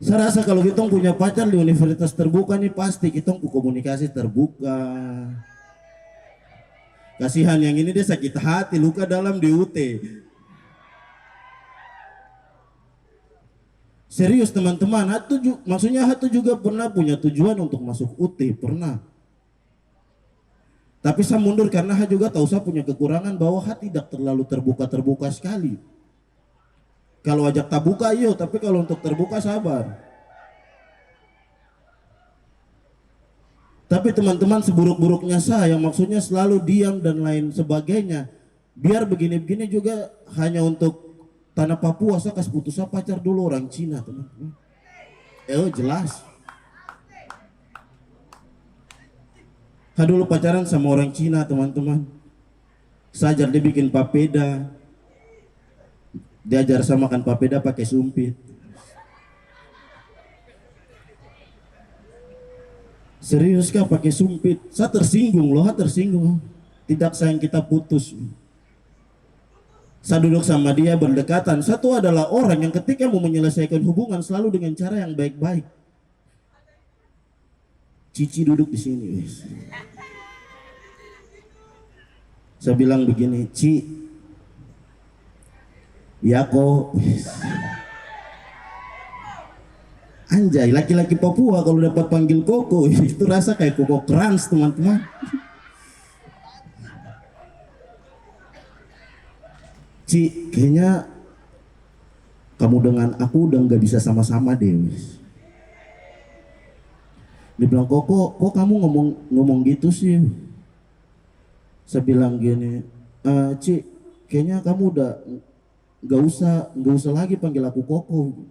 Saya rasa kalau kita punya pacar di universitas terbuka nih pasti kita komunikasi terbuka. Kasihan yang ini dia sakit hati, luka dalam di UT. Serius teman-teman, maksudnya Hatu juga pernah punya tujuan untuk masuk UT, pernah. Tapi saya mundur karena saya juga tahu saya punya kekurangan bahwa saya tidak terlalu terbuka sekali. Kalau ajak tak buka iya, tapi kalau untuk terbuka sabar. Tapi teman-teman seburuk-buruknya saya, maksudnya selalu diam dan lain sebagainya. Biar begini-begini juga hanya untuk tanah Papua, saya kasih putus saya pacar dulu orang Cina teman-teman. Jelas. Saya dulu pacaran sama orang Cina teman-teman. Sajar dia bikin papeda. Diajar saya makan papeda pakai sumpit. Serius kah pakai sumpit? Saya tersinggung loh, tersinggung. Tidak sayang kita putus. Saya duduk sama dia berdekatan. Satu adalah orang yang ketika mau menyelesaikan hubungan selalu dengan cara yang baik-baik. Cici duduk di sini. Saya bilang begini, Ci, ya kok. Anjay, laki-laki Papua kalau dapat panggil Koko itu rasa kayak Koko Krans teman-teman. Ci, kayaknya kamu dengan aku udah nggak bisa sama-sama deh. Dia bilang, kok kamu ngomong gitu sih? Saya bilang gini, Ci, kayaknya kamu udah nggak usah lagi panggil aku Koko.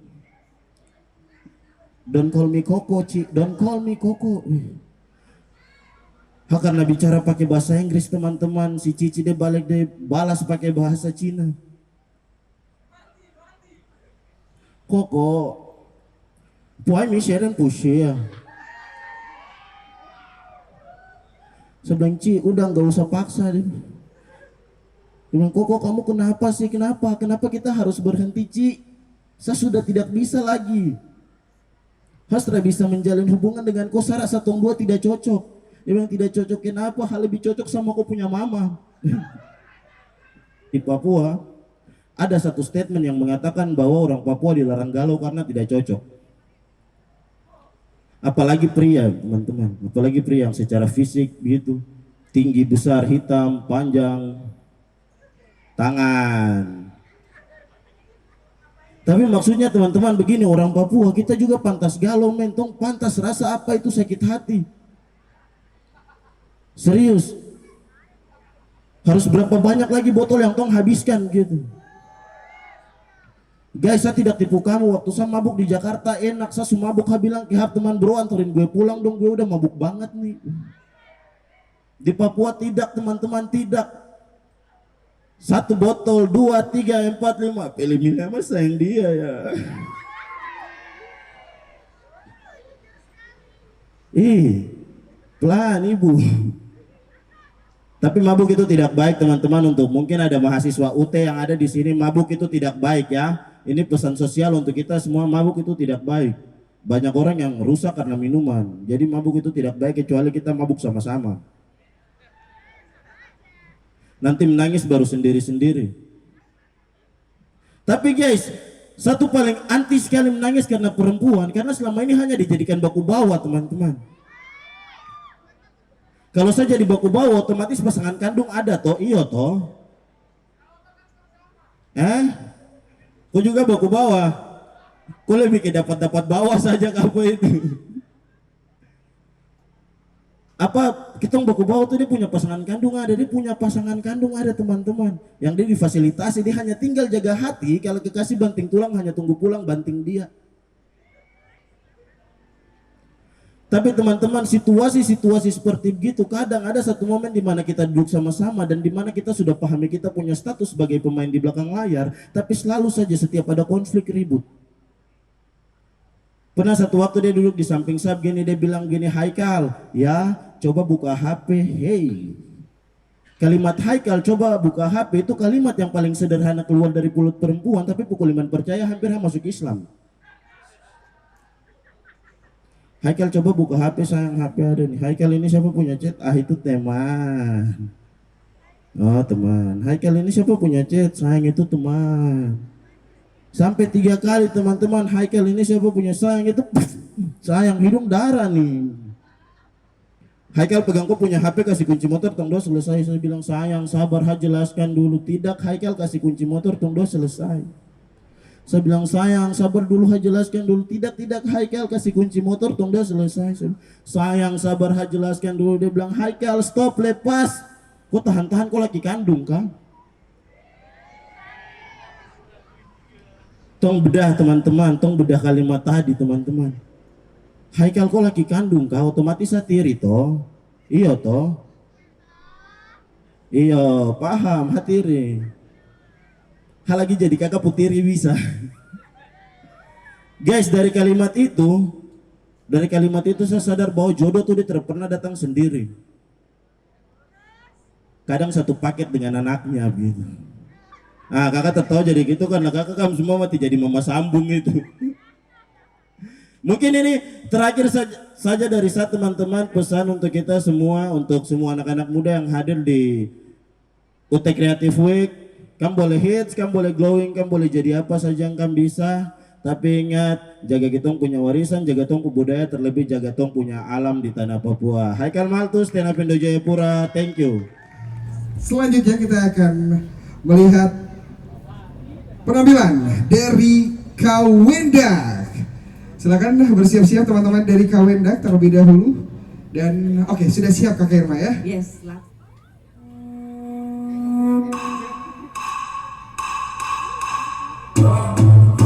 Don't call me Koko, Ci. Don't call me Koko. Karena bicara pakai bahasa Inggris teman-teman, si Cici dia balas pakai bahasa Cina. Koko, puai mi sharing pushi ya. Sebelum Ci, udah nggak usah paksa deh. Bilang, Koko kamu kenapa sih? Kenapa kita harus berhenti, Ci? Saya sudah tidak bisa lagi. Hasra bisa menjalin hubungan dengan kau, saya rasa tong dua tidak cocok. Dia bilang tidak cocok, kenapa? Hal lebih cocok sama kau punya mama. Di Papua ada satu statement yang mengatakan bahwa orang Papua dilarang galau karena tidak cocok. Apalagi pria teman-teman, apalagi pria yang secara fisik begitu, tinggi, besar, hitam, panjang, tangan. Tapi maksudnya teman-teman begini, orang Papua kita juga pantas galau, mentong pantas rasa apa itu sakit hati. Serius. Harus berapa banyak lagi botol yang tong habiskan gitu. Guys, saya tidak tipu kamu. Waktu saya mabuk di Jakarta enak, saya mabuk, saya bilang ke teman bro anterin gue pulang dong, gue udah mabuk banget nih. Di Papua tidak teman-teman, tidak. 1 botol, 2, 3, 4, 5. Pilih-pilih sama sayang dia ya. Pelan ibu. Tapi mabuk itu tidak baik teman-teman. Untuk mungkin ada mahasiswa UT yang ada di sini, mabuk itu tidak baik ya. Ini pesan sosial untuk kita semua, mabuk itu tidak baik. Banyak orang yang rusak karena minuman. Jadi mabuk itu tidak baik kecuali kita mabuk sama-sama. Nanti menangis baru sendiri-sendiri. Tapi guys, satu paling anti sekali menangis karena perempuan, karena selama ini hanya dijadikan baku bawa teman-teman. Kalau saya jadi baku bawa, otomatis pasangan kandung ada toh, iya toh. Kau juga baku bawa. Kau lebih dapat bawa saja kamu itu. Apa kita baku bawa tuh dia punya pasangan kandung ada, dia punya pasangan kandung ada teman-teman. Yang dia difasilitasi, dia hanya tinggal jaga hati. Kalau kekasih banting tulang hanya tunggu pulang banting dia. Tapi teman-teman, situasi-situasi seperti begitu kadang ada satu momen di mana kita duduk sama-sama dan di mana kita sudah pahami kita punya status sebagai pemain di belakang layar, tapi selalu saja setiap ada konflik ribut. Pernah satu waktu dia duduk di samping Sab gini, dia bilang gini, Haikal, ya coba buka HP. Hey, kalimat Haikal coba buka HP itu kalimat yang paling sederhana keluar dari mulut perempuan, tapi pukul 5 percaya hampir masuk Islam. Haikal coba buka HP, sayang HP ada nih. Haikal ini siapa punya chat? Ah itu teman. Oh teman. Haikal ini siapa punya chat? Sayang itu teman. Sampai 3 kali teman-teman. Haikal ini siapa punya sayang itu? Sayang hidung darah nih. Haikal pegang kok punya HP, kasih kunci motor, tong do selesai. Saya bilang sayang sabar, jelaskan dulu. Tidak, Haikal kasih kunci motor, tong do selesai. Saya bilang sayang sabar dulu, jelaskan dulu. Tidak Haikal kasih kunci motor, tong dah selesai. Sayang sabar, jelaskan dulu. Dia bilang Haikal stop, lepas. Kok tahan-tahan, kok lagi kandung kan? Tong bedah teman-teman, tong bedah kalimat tadi teman-teman. Haikal kok lagi kandung kah? Otomatis satiri toh. Iya toh. Iya paham hatiri. Hal lagi jadi kakak putiri bisa. Guys, dari kalimat itu saya sadar bahwa jodoh tuh dia tidak pernah datang sendiri. Kadang satu paket dengan anaknya gitu. Nah kakak tertawa jadi gitu karena kakak kamu semua mati jadi mama sambung itu. Mungkin ini terakhir saja dari saya teman-teman, pesan untuk kita semua, untuk semua anak-anak muda yang hadir di UT Creative Week. Kamu boleh hits, kamu boleh glowing, kamu boleh jadi apa saja yang kamu bisa. Tapi ingat, jaga kitong punya warisan, jaga tong budaya, terlebih jaga tong punya alam di tanah Papua. Haikal Maltus, Stand Up Indo Jayapura, thank you. Selanjutnya kita akan melihat penampilan dari Kawendak. Silakan bersiap-siap teman-teman dari Kawendak terlebih dahulu. Dan oke, sudah siap Kak Irma ya? Yes, We'll be right back.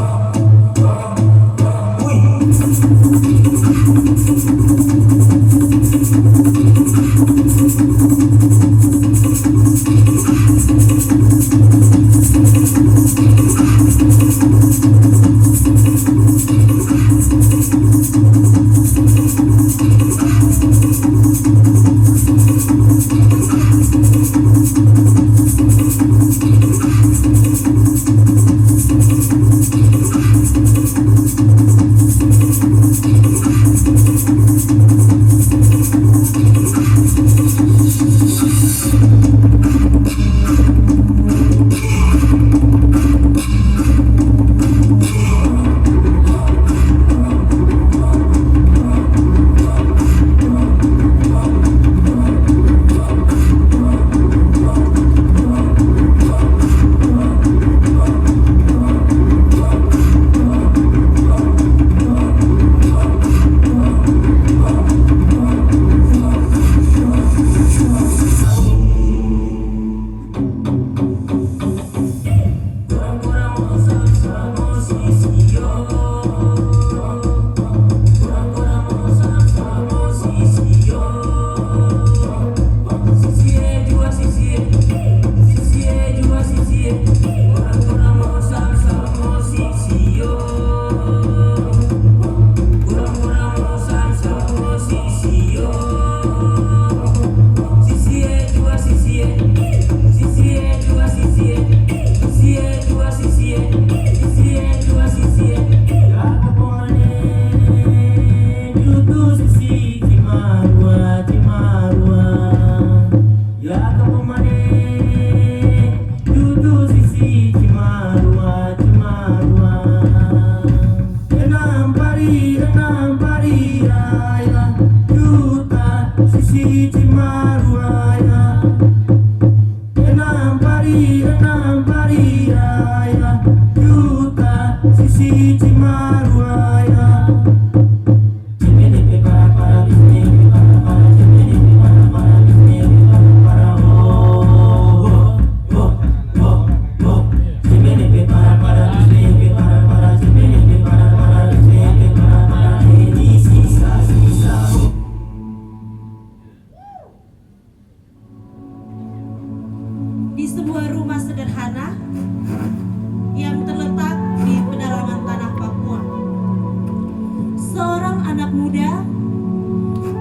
muda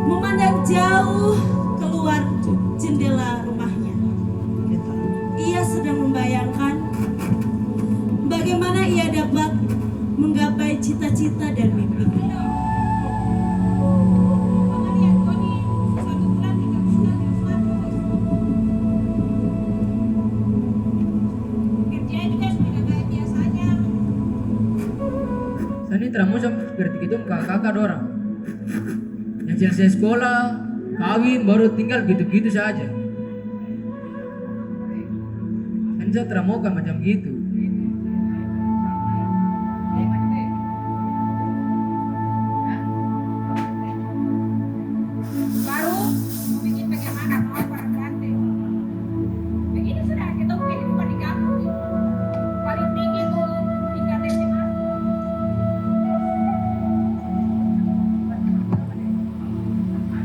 memandang jauh keluar jendela rumahnya. Ia sedang membayangkan bagaimana ia dapat menggapai cita-cita dan mimpinya. Ini teramusa seperti itu kakak dorang yang selesai sekolah, kawin, baru tinggal gitu-gitu saja. Kan saya teramukan macam gitu. Baru bikin bagaimana mau berganti. Begini sudah kita kehidupan di kampung. Paling tinggi itu tingkat SMA.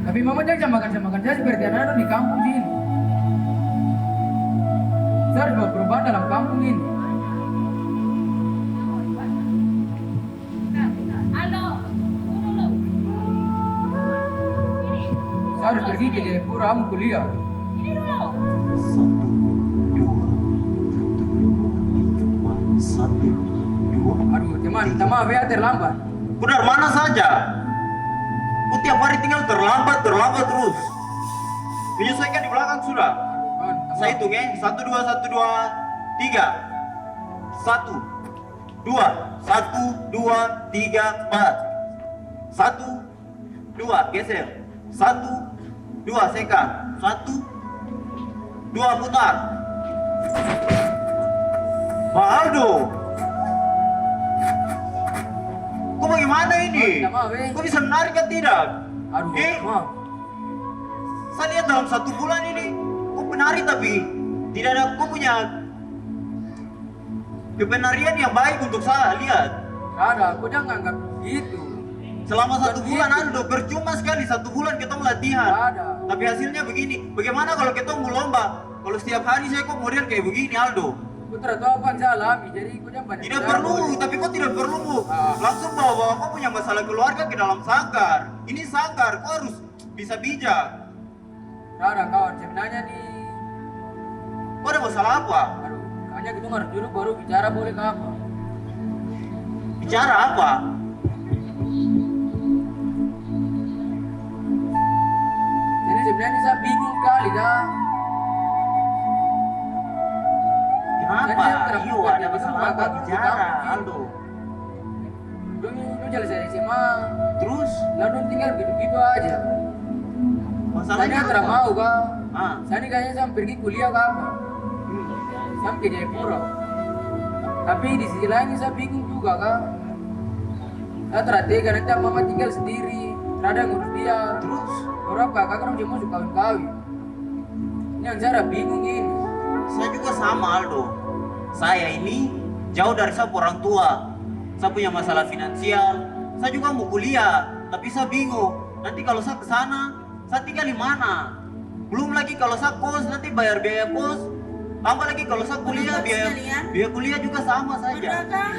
Tapi mama jangan makan saya seperti anak-anak di kampung sini. Saya harus bawa perubahan dalam kampung ini. Halo, dulu. Saya harus pergi ke Jayapura mau kuliah. Ini dulu. Aduh teman, minta maaf ya terlambat. Benar mana saja? Kau tiap hari tinggal terlambat terus. Menyelesaikan di belakang sudah. Saya hitung ya, 1, 2, 1, 2, 3. 1, 2, 1, 2, 3, 4. 1, 2, geser. 1, 2, seka. 1, 2, putar. Pak Aldo, kok bagaimana ini? Kok bisa menarik kan tidak? Aduh, saya lihat dalam 1 bulan ini, kok penari tapi tidak ada, kok punya kepenarian yang baik untuk saya lihat. Ada, aku jangan anggap gitu. Selama 1 bulan Aldo, percuma sekali 1 bulan kita latihan. Ada. Tapi hasilnya begini. Bagaimana kalau kita mau lomba? Kalau setiap hari saya kok model kayak begini Aldo? Putra tahu apa yang saya alami, jadi aku jangan banyak Tidak bicara, perlu, boleh. tapi kok tidak perlu langsung bawa kau punya masalah keluarga ke dalam sangkar. Ini sangkar, kau harus bisa bijak. Ada kawan, sebenarnya nih. Kau ada masalah apa? Aduh, hanya kita harus duduk baru bicara boleh ke apa? Bicara apa? Jadi sebenarnya saya bingung kali dah. Kenapa? Iyo, ada masalah apa? Bicara, Aldo. Lu selesai SMA. Terus? Lalu tinggal gitu-gitu aja. Masalahnya saya tidak apa? mau kak. Saya ini kayaknya saya pergi kuliah ke apa? Saya ke Jayapura. Tapi di sisi lain saya bingung juga kak. Saya tega nanti mama tinggal sendiri. Tidak ada yang ngurus dia. Terus? Orang kakak kan cuma suka kawin-kawin. Ini yang saya bingung ini. Saya juga sama Aldo. Saya ini jauh dari saya orang tua. Saya punya masalah finansial. Saya juga mau kuliah, tapi saya bingung. Nanti kalau saya ke sana, saya tinggal di mana? Belum lagi kalau saya kos, nanti bayar biaya kos. Tambah lagi kalau saya kuliah, biaya kuliah juga sama saja. Pernahkah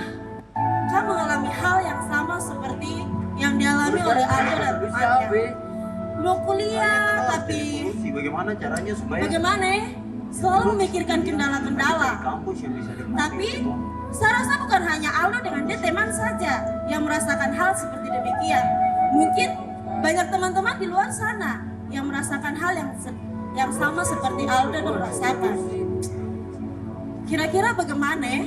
kamu mengalami hal yang sama seperti yang dialami oleh Aldo dan temannya? Mau kuliah, tapi Bagaimana caranya supaya bagaimana? Selalu memikirkan kendala-kendala. kampus yang bisa dipakai? Tapi saya rasa bukan hanya Aldo dengan dia teman saja yang merasakan hal seperti demikian. Mungkin banyak teman-teman di luar sana yang merasakan hal yang sama seperti Aldo dan merasakan. Kira-kira bagaimana?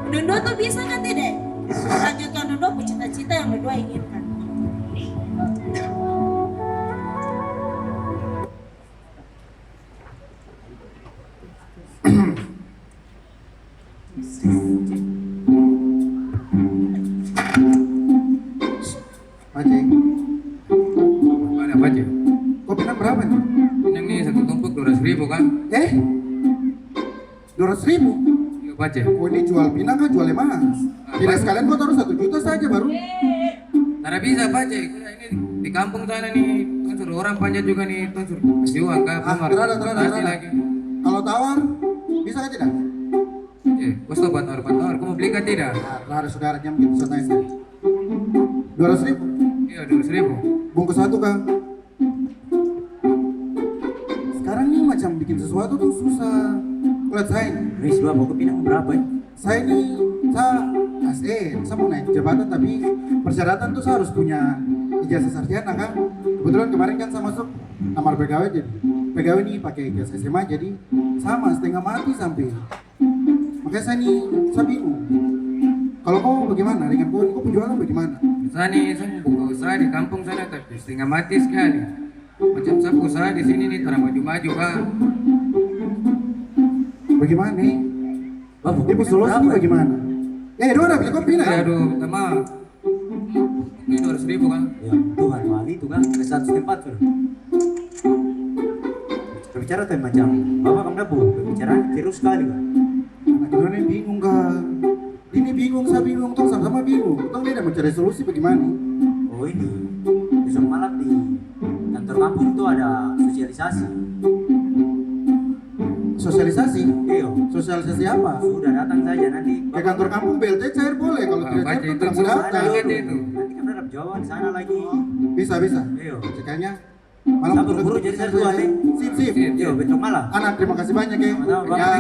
Dondo tuh bisa kan tidak? Lanjutkan Dondo cita-cita yang berdua inginkan. Paceng. Mana Paceng? Kau pinang berapa nih? Pinang nih satu tumpuk 200.000 kan? 200.000? Iya Paceng. Kau ini jual pinang kan jual emas? Tidak sekalian kau taruh 1 juta saja baru. Tidak bisa Paceng. Ini di kampung sana nih, kan suruh orang panjat juga nih, tuh suruh kasih uang kak. Terada. Kalau tawar, bisa kan tidak? Bos tuh buat tawar, kamu beli kan tidak? Harus saudaranya begitu santai. 200.000? Iya 200.000. Bungkus satu Kang. Sekarang nih macam bikin sesuatu tuh susah. Lihat saya ini. Wis Bapak kepinang berapa ya? Saya ASN, saya mau naik jabatan tapi persyaratan tuh saya harus punya ijazah sarjana kan. Kebetulan kemarin kan saya masuk kamar pegawai, jadi pegawai nih pakai ijazah SMA, jadi sama setengah mati sampai. Makanya saya bingung. Kalau kau bagaimana dengan kau penjualan bagaimana? Saya mau buka usaha di kampung sana tapi setengah mati sekali. Macam saya usaha di sini nih terang maju-maju Kang. Bagaimana nih? Ibu solusi ini bagaimana? Dora beli kopi lah. Aduh, sama. Ini 200.000 kan? Ya Tuhan, wali itu kan ke satu tempat sudah. Berbicara tuh macam Bapak kamu dapat berbicara terus sekali kan? Anak ini bingung kan? Ini bingung, saya bingung, tong sama-sama bingung. Tong dia mau cari solusi bagaimana? Oh ini besok malam di kantor kampung tuh ada sosialisasi. Sosialisasi? Iya. Sosialisasi apa? Sudah datang saja nanti. Ke kantor kampung BLT cair boleh, kalau tidak cair itu kan tidak susah itu. Nanti kan ada Jawa di sana lagi. Bisa. Iya. Sekalinya malam Saya berburu jadi saya dua nih. Sip. Iya, besok malam. Anak terima kasih banyak ya. Ya.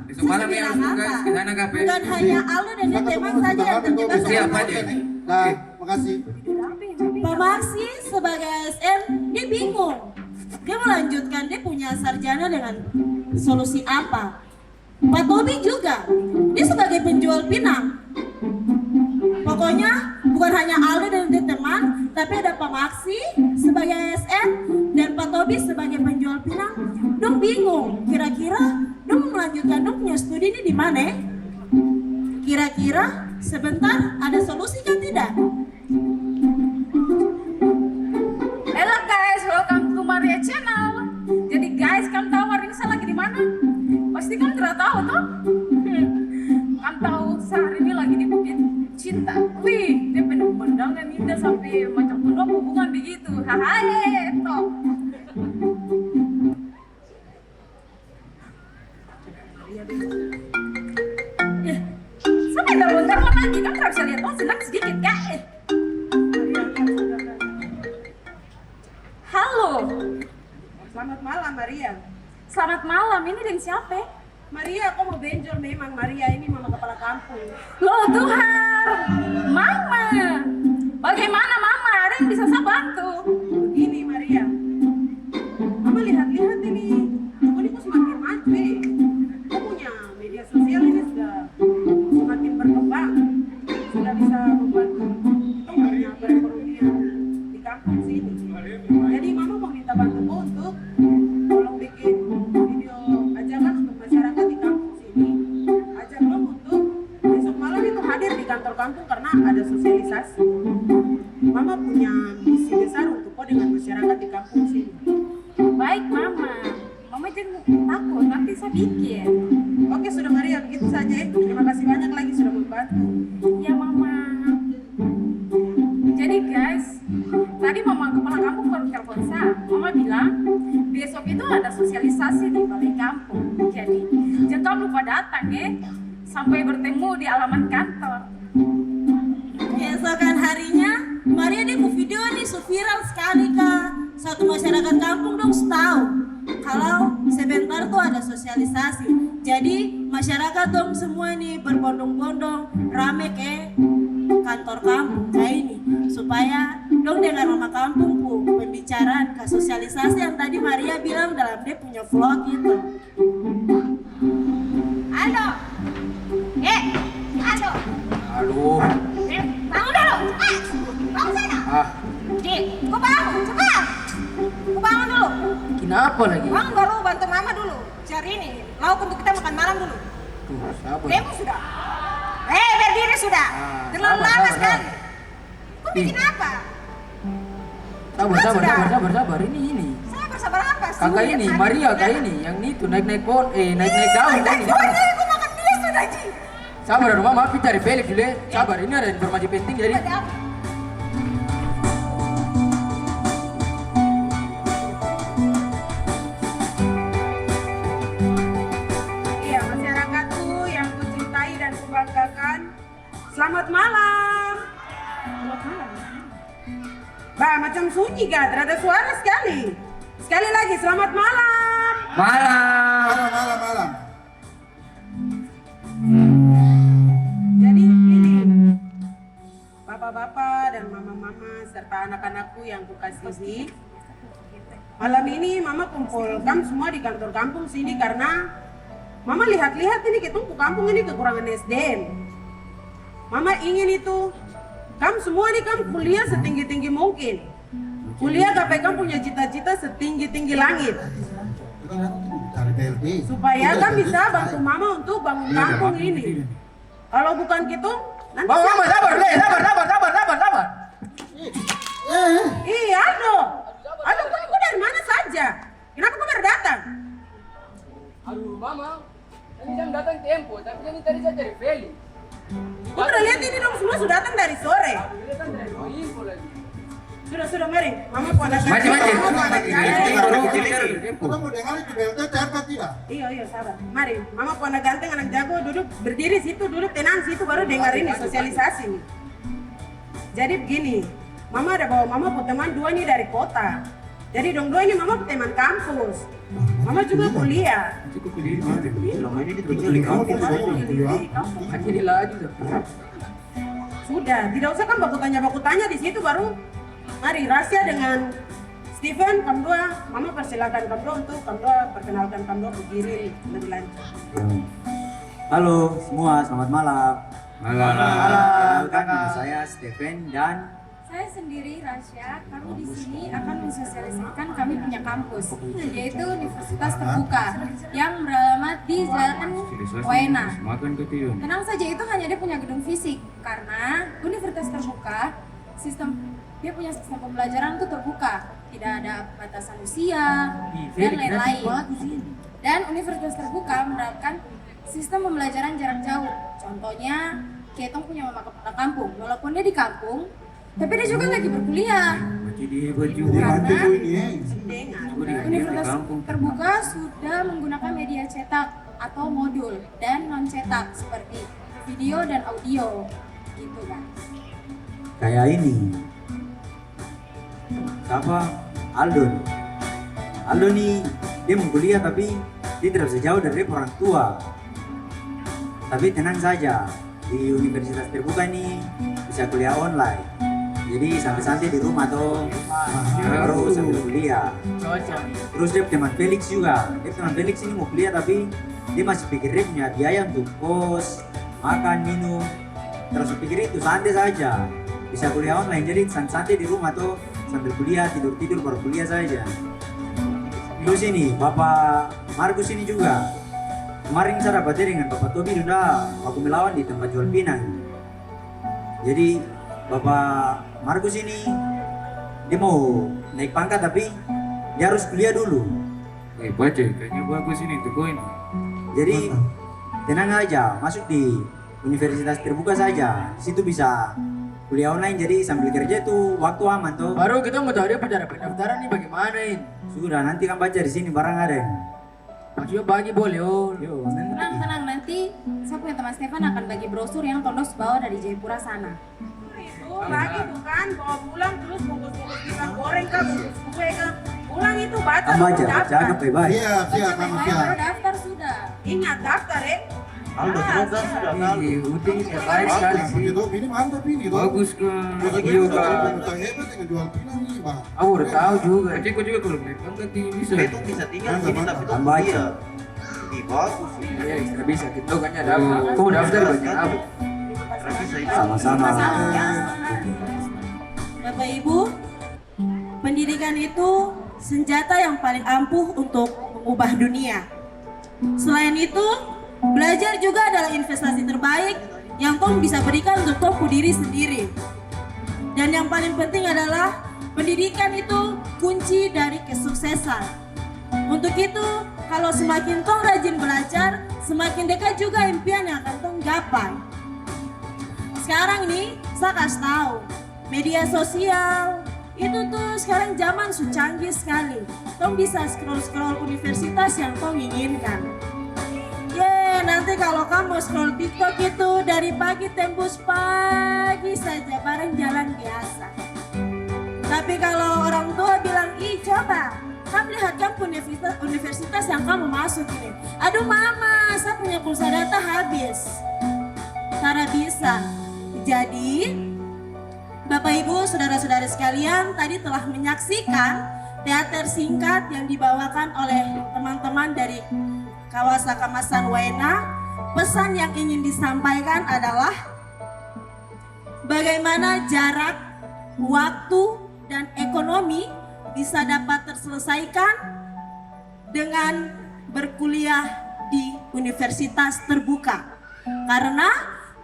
Besok malam ya harus tugas ke sana kape. Bukan hanya Aldo dan teman saja yang terjebak Siapa dalam aja? Nah, makasih. Pak Maksi sebagai ASN dia bingung. Dia melanjutkan, dia punya sarjana dengan solusi apa? Pak Tobi juga, dia sebagai penjual pinang. Pokoknya bukan hanya Aldo dan dia teman, tapi ada Pak Maksi sebagai ASN dan Pak Tobi sebagai penjual pinang. Dong bingung, kira-kira dong melanjutkan dong punya studi ini di mana? Kira-kira sebentar ada solusi kan tidak? Halo guys, welcome to Maria Channel. Jadi guys, kamu tahu hari ini saya lagi di mana? Pasti kamu tidak tahu toh? Kamu tahu saya hari ini lagi di Bukit Cinta. Wih, dia pemandangan indah sampai macam penuh hubungan begitu. Hahaha, toh. Sampai bentar lagi, kamu tidak bisa lihat, senang sedikit guys. Halo. Selamat malam Maria. Selamat malam, ini dengan siapa? Maria, aku mau benjol memang. Maria ini mama kepala kampung. Loh Tuhan, Mama. Bagaimana Mama? Ada yang bisa saya bantu? Begini Maria, Mama lihat-lihat ini. Ini kok semakin maju Kau punya media sosial ini sudah semakin berkembang. Sudah bisa membantu kita punya perekonomian di kampung sini. Jadi Mama mau minta bantu untuk tolong bikin video ajakan untuk masyarakat di kampung sini. Ajak lo untuk besok malam itu hadir di kantor kampung karena ada sosialisasi. Mama punya misi besar untuk kau dengan masyarakat di kampung sini. Baik Mama. Mama jangan takut, nanti saya bikin. Oke sudah Maria, begitu saja. Terima kasih banyak lagi sudah membantu. Ya Mama. Jadi guys, tadi Mama kepala kampung baru telepon saya. Mama bilang besok itu ada sosialisasi di balai kampung. Jadi jangan lupa datang sampai bertemu di alaman kantor. Keesokan harinya, Maria dia video nih viral sekali Kak. Satu masyarakat kampung dong tahu kalau sebentar tuh ada sosialisasi. Jadi masyarakat dong semua nih berbondong-bondong rame ke kantor kampung kayak ini supaya dong dengar mama kampung pembicaraan ke sosialisasi yang tadi Maria bilang dalam dia punya vlog itu. Halo. Halo. Aduh. Bangun dulu. Bangun sana. Dik, kau bangun, cepat. Kau bangun dulu. Kenapa lagi? Bangun baru bantu mama dulu. Cari ini, lauk untuk kita makan malam dulu. Tuh, sabar. Demo sudah. Berdiri sudah. Terlalu lama sekali. Kau bikin apa? Sabar. Ini. Sabar apa? Kakak ini, Maria kayak ini, yang itu naik-naik daun ini. Naik aku makan dia sudah, Ji. Sabar, Mama, maaf cari pelik dulu. Sabar, ini ada informasi penting jadi. Iya, masyarakatku yang kucintai dan kubanggakan. Selamat malam. selamat malam. Bah, macam sunyi kan, terada suara sekali. Sekali lagi, selamat malam. Malam. Jadi begini, bapak-bapak dan mama-mama serta anak-anakku yang kukasihi, malam ini mama kumpulkan semua di kantor kampung sini karena mama lihat-lihat ini ketemu kampung ini kekurangan SDM. Mama ingin itu, kamu semua nih kamu kuliah setinggi-tinggi mungkin. Kuliah sampai kamu punya cita-cita setinggi-tinggi langit. Supaya kamu bisa bantu mama untuk bangun kampung ini. Kalau bukan gitu, nanti Mama, sabar. Iya, Aldo, kau dari mana saja? Kenapa kau baru datang? Aduh, Mama. Ini jam datang tempo, tapi ini tadi saya cari Feli. Kau udah lihat ini dong, semua sudah datang dari sore. Sudah, mari. Mama mau ada Iya, sabar. Mari, Mama mau anak ganteng, anak jago, duduk, berdiri situ, duduk tenang situ, baru dengar ini sosialisasi nih. Jadi begini, Mama ada bawa Mama teman dua nih dari kota. Jadi dong dua ini Mama teman kampus. Mama juga kuliah. Sudah, tidak usah kan baku tanya di situ baru. Mari rahasia dengan Steven, kamu dua. Mama persilakan kamu dua untuk kamu dua perkenalkan kamu dua berdiri lebih lanjut. Halo semua, selamat malam. Perkenalkan nama saya Steven dan Saya sendiri Rasya, kami di sini akan mensosialisasikan kami punya kampus, yaitu Universitas Terbuka yang beralamat di Jalan Waena. Tenang saja, itu hanya dia punya gedung fisik, karena Universitas Terbuka dia punya sistem pembelajaran itu terbuka, tidak ada batasan usia dan lain-lain. Dan Universitas Terbuka menerapkan sistem pembelajaran jarak jauh. Contohnya, kita punya mama kepala kampung, walaupun dia di kampung, tapi dia juga lagi berkuliah. Karena Universitas Terbuka sudah menggunakan media cetak atau modul dan non cetak seperti video dan audio, gitu kan? kayak ini. Siapa? Aldo nih, dia mau kuliah tapi dia tidak bisa jauh dari orang tua. Tapi tenang saja, di Universitas Terbuka ini bisa kuliah online. Jadi santai-santai di rumah tuh, baru sambil kuliah. Terus dia teman Felix juga, teman Felix ini mau kuliah tapi dia masih pikir dia punya biaya untuk kos, makan, minum. Terus pikir itu santai saja, bisa kuliah online. Jadi santai di rumah tuh sambil kuliah, tidur baru kuliah saja. Terus ini Bapak Markus ini juga, kemarin saya dapat dengan Bapak Tobi udah aku melawan di tempat jual pinang. Jadi Bapak Markus ini dia mau naik pangkat tapi dia harus kuliah dulu. Baca, kayaknya bagus ini untuk koin. Jadi tenang aja, masuk di Universitas Terbuka saja. Di situ bisa kuliah online, jadi sambil kerja tuh waktu aman tuh. Baru kita mau tahu dia cara pendaftaran nih bagaimana ini. Sudah, nanti kan baca di sini barang ada. Maksudnya bagi boleh Tenang, nanti saya punya teman Stefan akan bagi brosur yang tondos bawa dari Jayapura sana. Lagi bukan bawa pulang terus bungkus-bungkus pisang goreng kah, bungkus kue kah, pulang itu baca Jaga baik-baik. Siap. Baru daftar sudah. Ingat daftar Aldo sudah Uting baik sekali sih. Ini mantap ini. Bagus kan. Video kan. Hebat dengan jual pinang ini, Bang. Aku udah tahu juga. Ciko juga kalau naik pangkat tinggi bisa. Itu bisa tinggal sini tapi itu baca. Ih, bagus. Iya, tidak bisa. Kita kan ada. Kau daftar banyak apa? Sama-sama. Bapak Ibu, pendidikan itu senjata yang paling ampuh untuk mengubah dunia. Selain itu, belajar juga adalah investasi terbaik yang Tom bisa berikan untuk Tomku diri sendiri. Dan yang paling penting adalah pendidikan itu kunci dari kesuksesan. Untuk itu, kalau semakin Tom rajin belajar, semakin dekat juga impian yang akan Tom gapai. Sekarang nih, saya kasih tahu, media sosial itu tuh sekarang zaman sudah canggih sekali. Tom bisa scroll universitas yang Tom inginkan. nanti kalau kamu scroll TikTok itu dari pagi tembus pagi saja bareng jalan biasa. Tapi kalau orang tua bilang, ih coba, kamu lihat kamu universitas yang kamu masuk ini. Aduh mama, saya punya pulsa data habis. Cara bisa. Jadi, Bapak Ibu, saudara-saudara sekalian, tadi telah menyaksikan teater singkat yang dibawakan oleh teman-teman dari Kawasa Kamasan Waena. Pesan yang ingin disampaikan adalah bagaimana jarak, waktu, dan ekonomi bisa dapat terselesaikan dengan berkuliah di universitas terbuka. Karena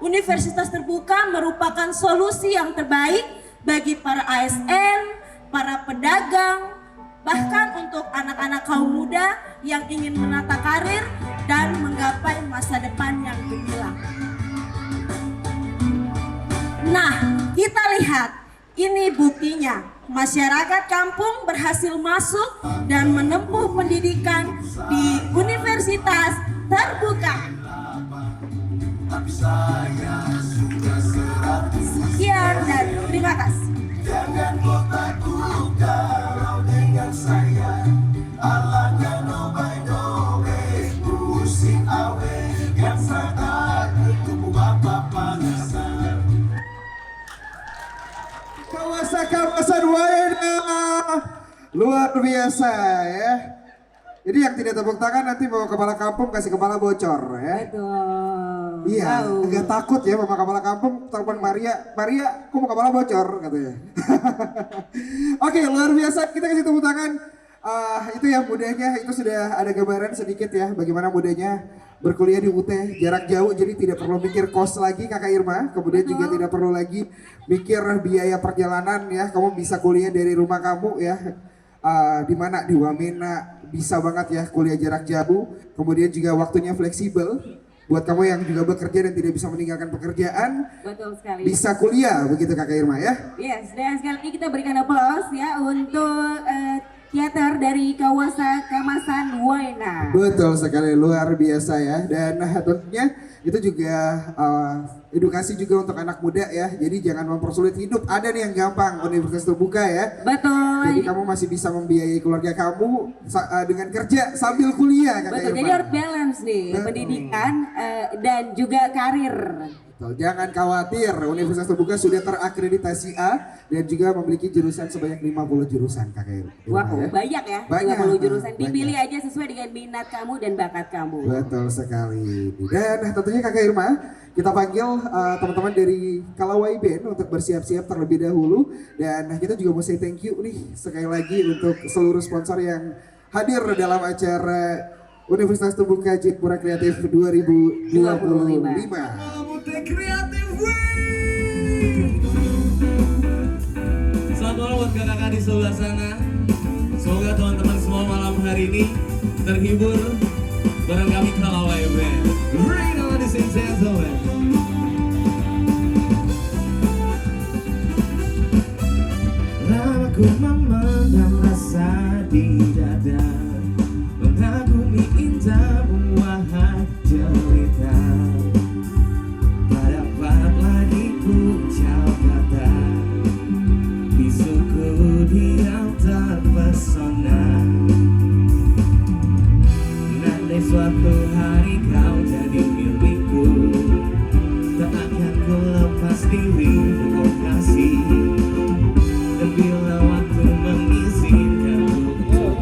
universitas terbuka merupakan solusi yang terbaik bagi para ASN, para pedagang, bahkan untuk anak-anak kaum muda yang ingin menata karir dan menggapai masa depan yang gemilang. Nah, kita lihat, ini buktinya. Masyarakat kampung berhasil masuk dan menempuh pendidikan di universitas terbuka. Sekian dan terima kasih. Jangan kau takut kalau dengan saya, alangkah nobai pusing awe yang sangat bertumbuh bapak panasar. Kawasa Kamasan Waena, luar biasa ya. Jadi yang tidak tepuk tangan nanti bawa kepala kampung kasih kepala bocor ya. Betul. Iya, agak takut ya bawa kepala kampung telepon Maria, aku mau kepala bocor katanya. Oke, luar biasa, kita kasih tepuk tangan. Itu yang mudahnya, itu sudah ada gambaran sedikit ya bagaimana mudahnya berkuliah di UT jarak jauh, jadi tidak perlu mikir kos lagi Kakak Irma, kemudian juga tidak perlu lagi mikir biaya perjalanan ya, kamu bisa kuliah dari rumah kamu ya. Di mana di Wamena bisa banget ya kuliah jarak jauh, kemudian juga waktunya fleksibel buat kamu yang juga bekerja dan tidak bisa meninggalkan pekerjaan. Betul sekali. Bisa kuliah begitu Kakak Irma ya. Yes, dan sekali lagi kita berikan aplaus ya untuk teater dari Kawasa Kamasan Waena. Betul sekali, luar biasa ya. Dan tentunya itu juga edukasi juga untuk anak muda ya. Jadi jangan mempersulit hidup. Ada nih yang gampang, universitas terbuka ya. Betul. Jadi kamu masih bisa membiayai keluarga kamu dengan kerja sambil kuliah Kakak Betul, Irma. jadi harus balance nih pendidikan dan juga karir. Betul, jangan khawatir, universitas terbuka sudah terakreditasi A dan juga memiliki jurusan sebanyak 50 jurusan Kakak Irma. Wah, banyak ya, Banyak, 50 jurusan. banyak. Dipilih aja sesuai dengan minat kamu dan bakat kamu. Betul sekali. Dan tentunya Kakak Irma, kita panggil teman-teman dari Kalawai Band untuk bersiap-siap terlebih dahulu. Dan kita juga mau say thank you nih sekali lagi untuk seluruh sponsor yang hadir dalam acara Universitas Terbuka Jayapura Kreatif 2025. Selamat malam buat kakak-kakak di sebelah sana. Semoga teman-teman semua malam hari ini terhibur bareng kami Kalawai Band. Bring it on, ladies and gentlemen. Lama ku memendam rasa di dada, mengagumi indah buah jelita. Tak dapat lagi ku ucap kata, bisuku diam terpesona. Nanti suatu hari kau jadi milikku, tak akan ku lepas dirimu oh kasih. Dan bila waktu mengizinkan untuk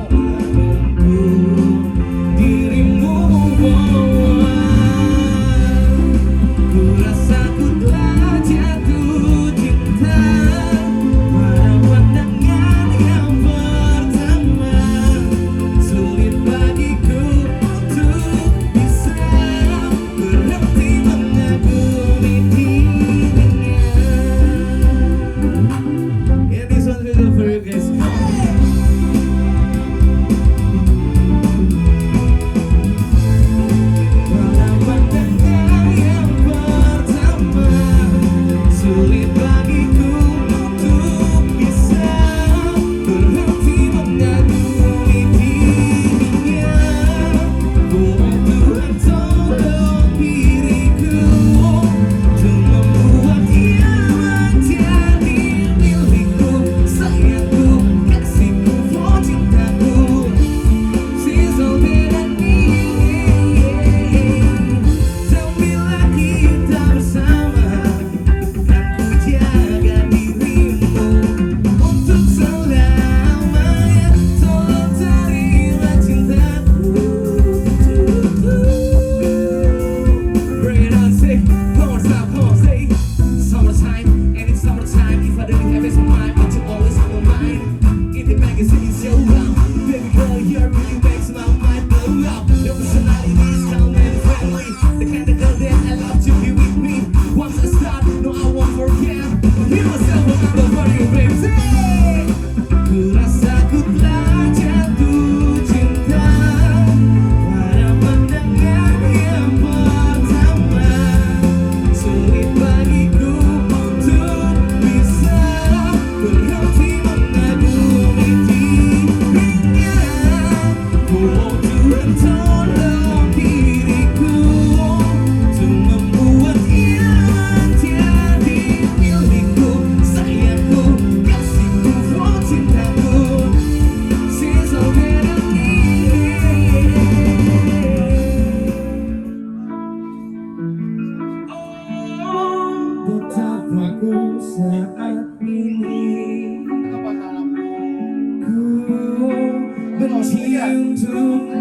untuk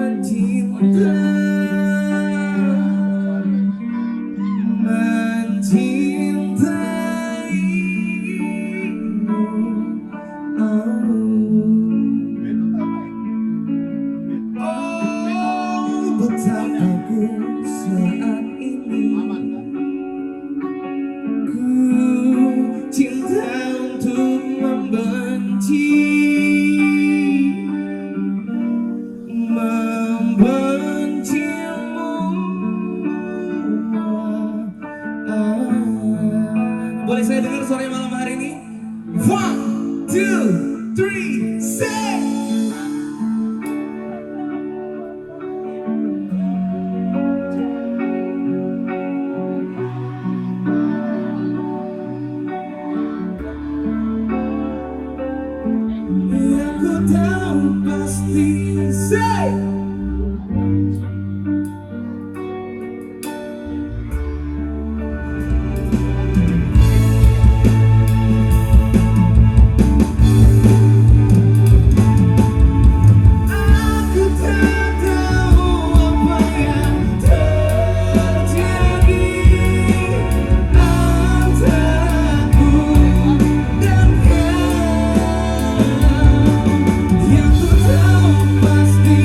betapa ku saat ini ku cinta untuk membenci, Boleh saya dengar suara malam hari ini? 1, 2, 3, say! Yang ku tahu pasti say! Yang ku tahu pasti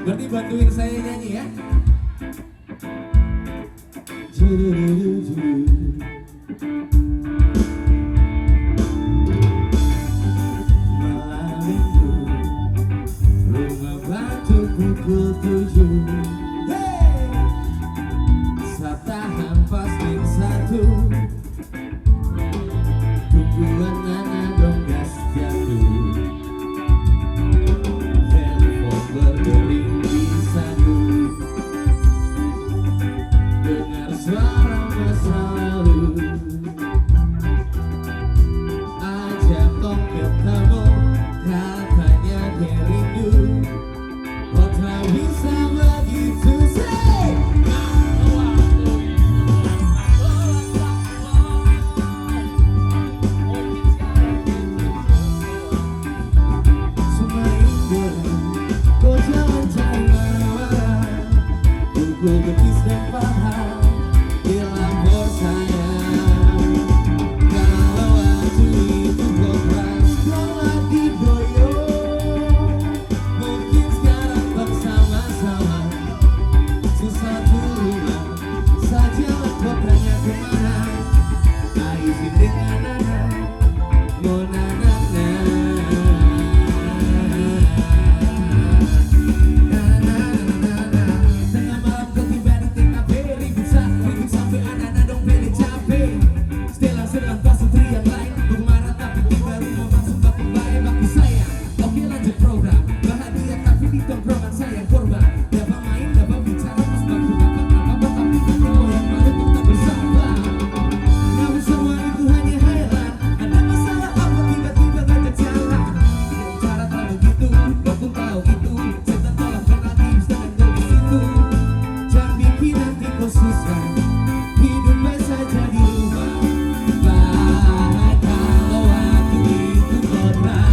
Berarti bantuin saya nyanyi ya. Malam minggu, rumah batu pukul 7. Sabta hampas min 1. Tungguan nana dong gas jatuh. Handphone berdering di saku. Dengar suara masa lalu. Ajak tong ketemu, katanya dia rindu. Oh tak bisa begitu say. Semua indah, kau jangan cari marah-marah. Pukul betis dan paha di lapor sayang. Kalau waktu itu kau pernah sekolah di Boyo, mungkin sekarang bersama-sama. Susah turun saja kau tanya kemana. Izin dengan nana, mau nana. Tengah malam kau tiba di TKP, ribut sampai anak-anak dong beli capek. Setelah serentak santri yang lain bermarah tapi tiba rumah masuk baku baik baku sayang. Oke lanjut program, bahagia tapi di tongkrongan saya korban. Dapat main, dapat bicara pas baku dapat apa tapi kalau yang malu tetap bersabar. Namun semua itu hanya hayalan. Ada masalah apa tiba-tiba ngajak jalan. Cara tak begitu, kau pun tahu gitu. Setan tolak penalti sedang kau di situ. Jangan bikin nanti kau susah. Hidupnya saja di rumah. Baik kalau waktu itu pernah.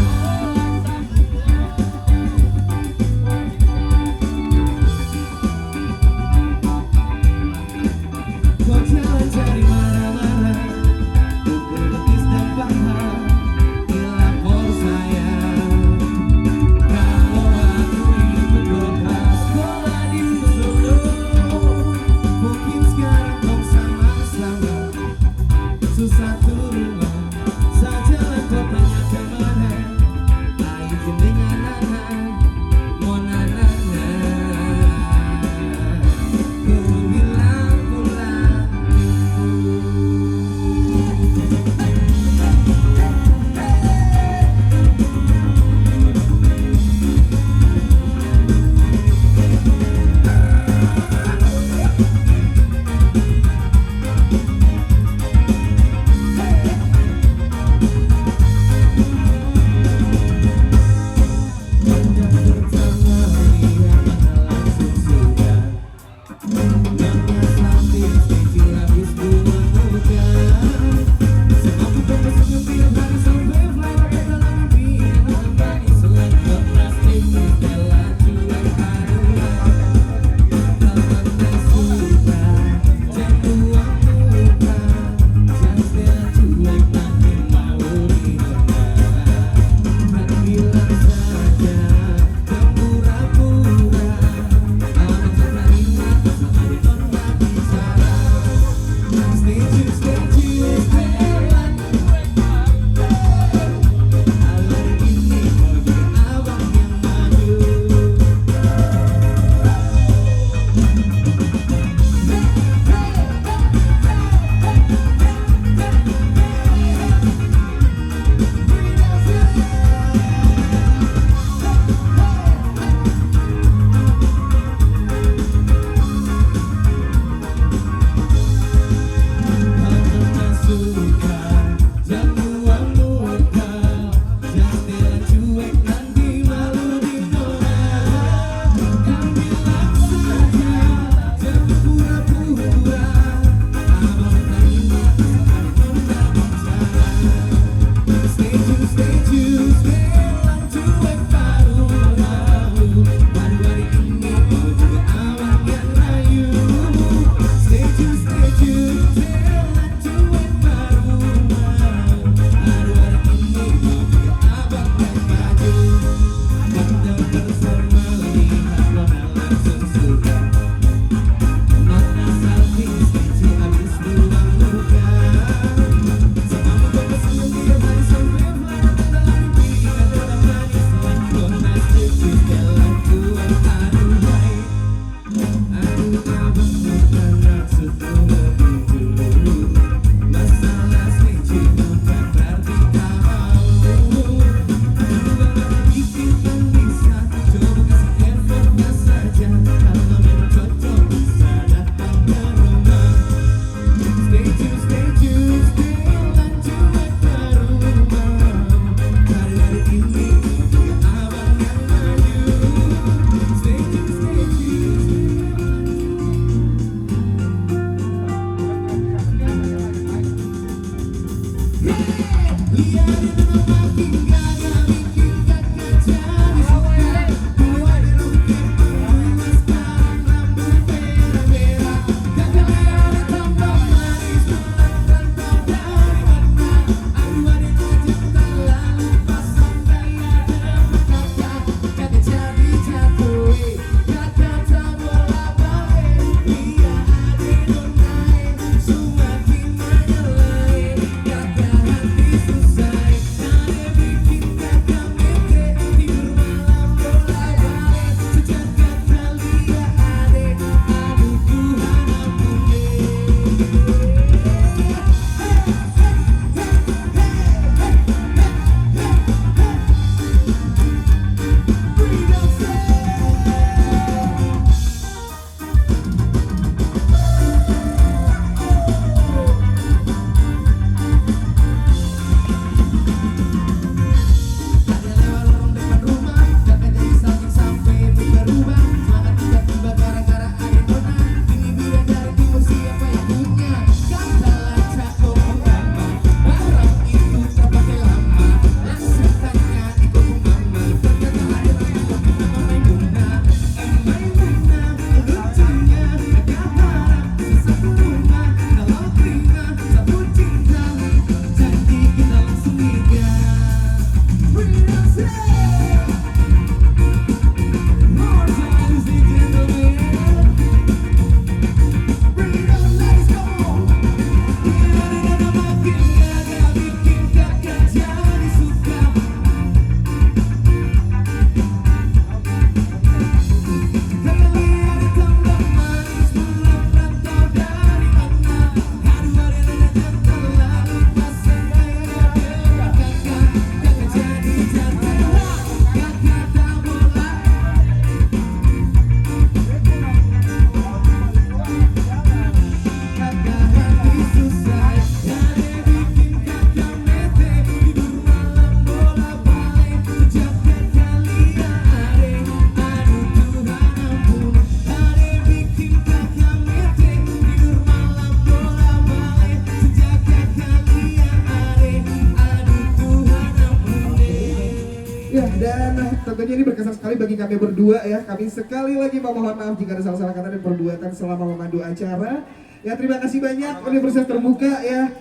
ini berkesan sekali bagi kami berdua ya. Kami sekali lagi mohon maaf jika ada salah-salah kata dan perbuatan selama memandu acara. Ya terima kasih banyak Universitas Terbuka ya.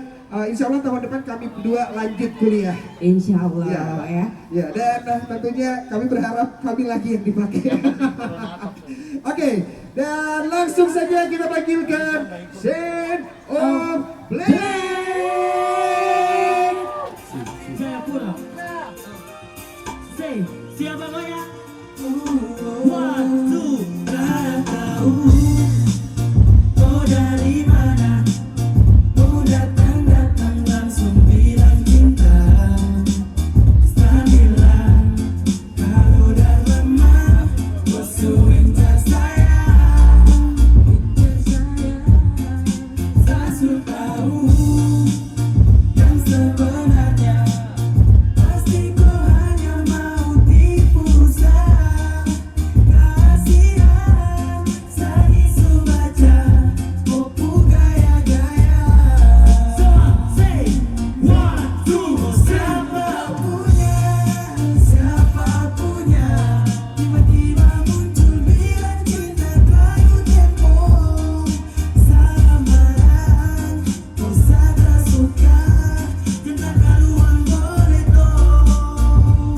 Insya Allah tahun depan kami berdua lanjut kuliah. Insya Allah ya. Ya dan tentunya kami berharap kami lagi yang dipakai. Oke, dan langsung saja kita panggilkan Scene of Black. Jayapura. Say, siapa goyang? 1, 2, tak tahu kau dari mana. Kau datang langsung bilang cinta. Sambilan kalau dah lemah, bosuin tak sayang. Tak suka tahu yang sebenarnya. Pasti kau hanya mau tipu saya. Kasihan Sani Subaca, Popu gaya-gaya. Say 1, 2, siapa punya tiba-tiba muncul bilang cinta terlalu tempo. Samaran, kau sadar suka cinta karuan boleh toh.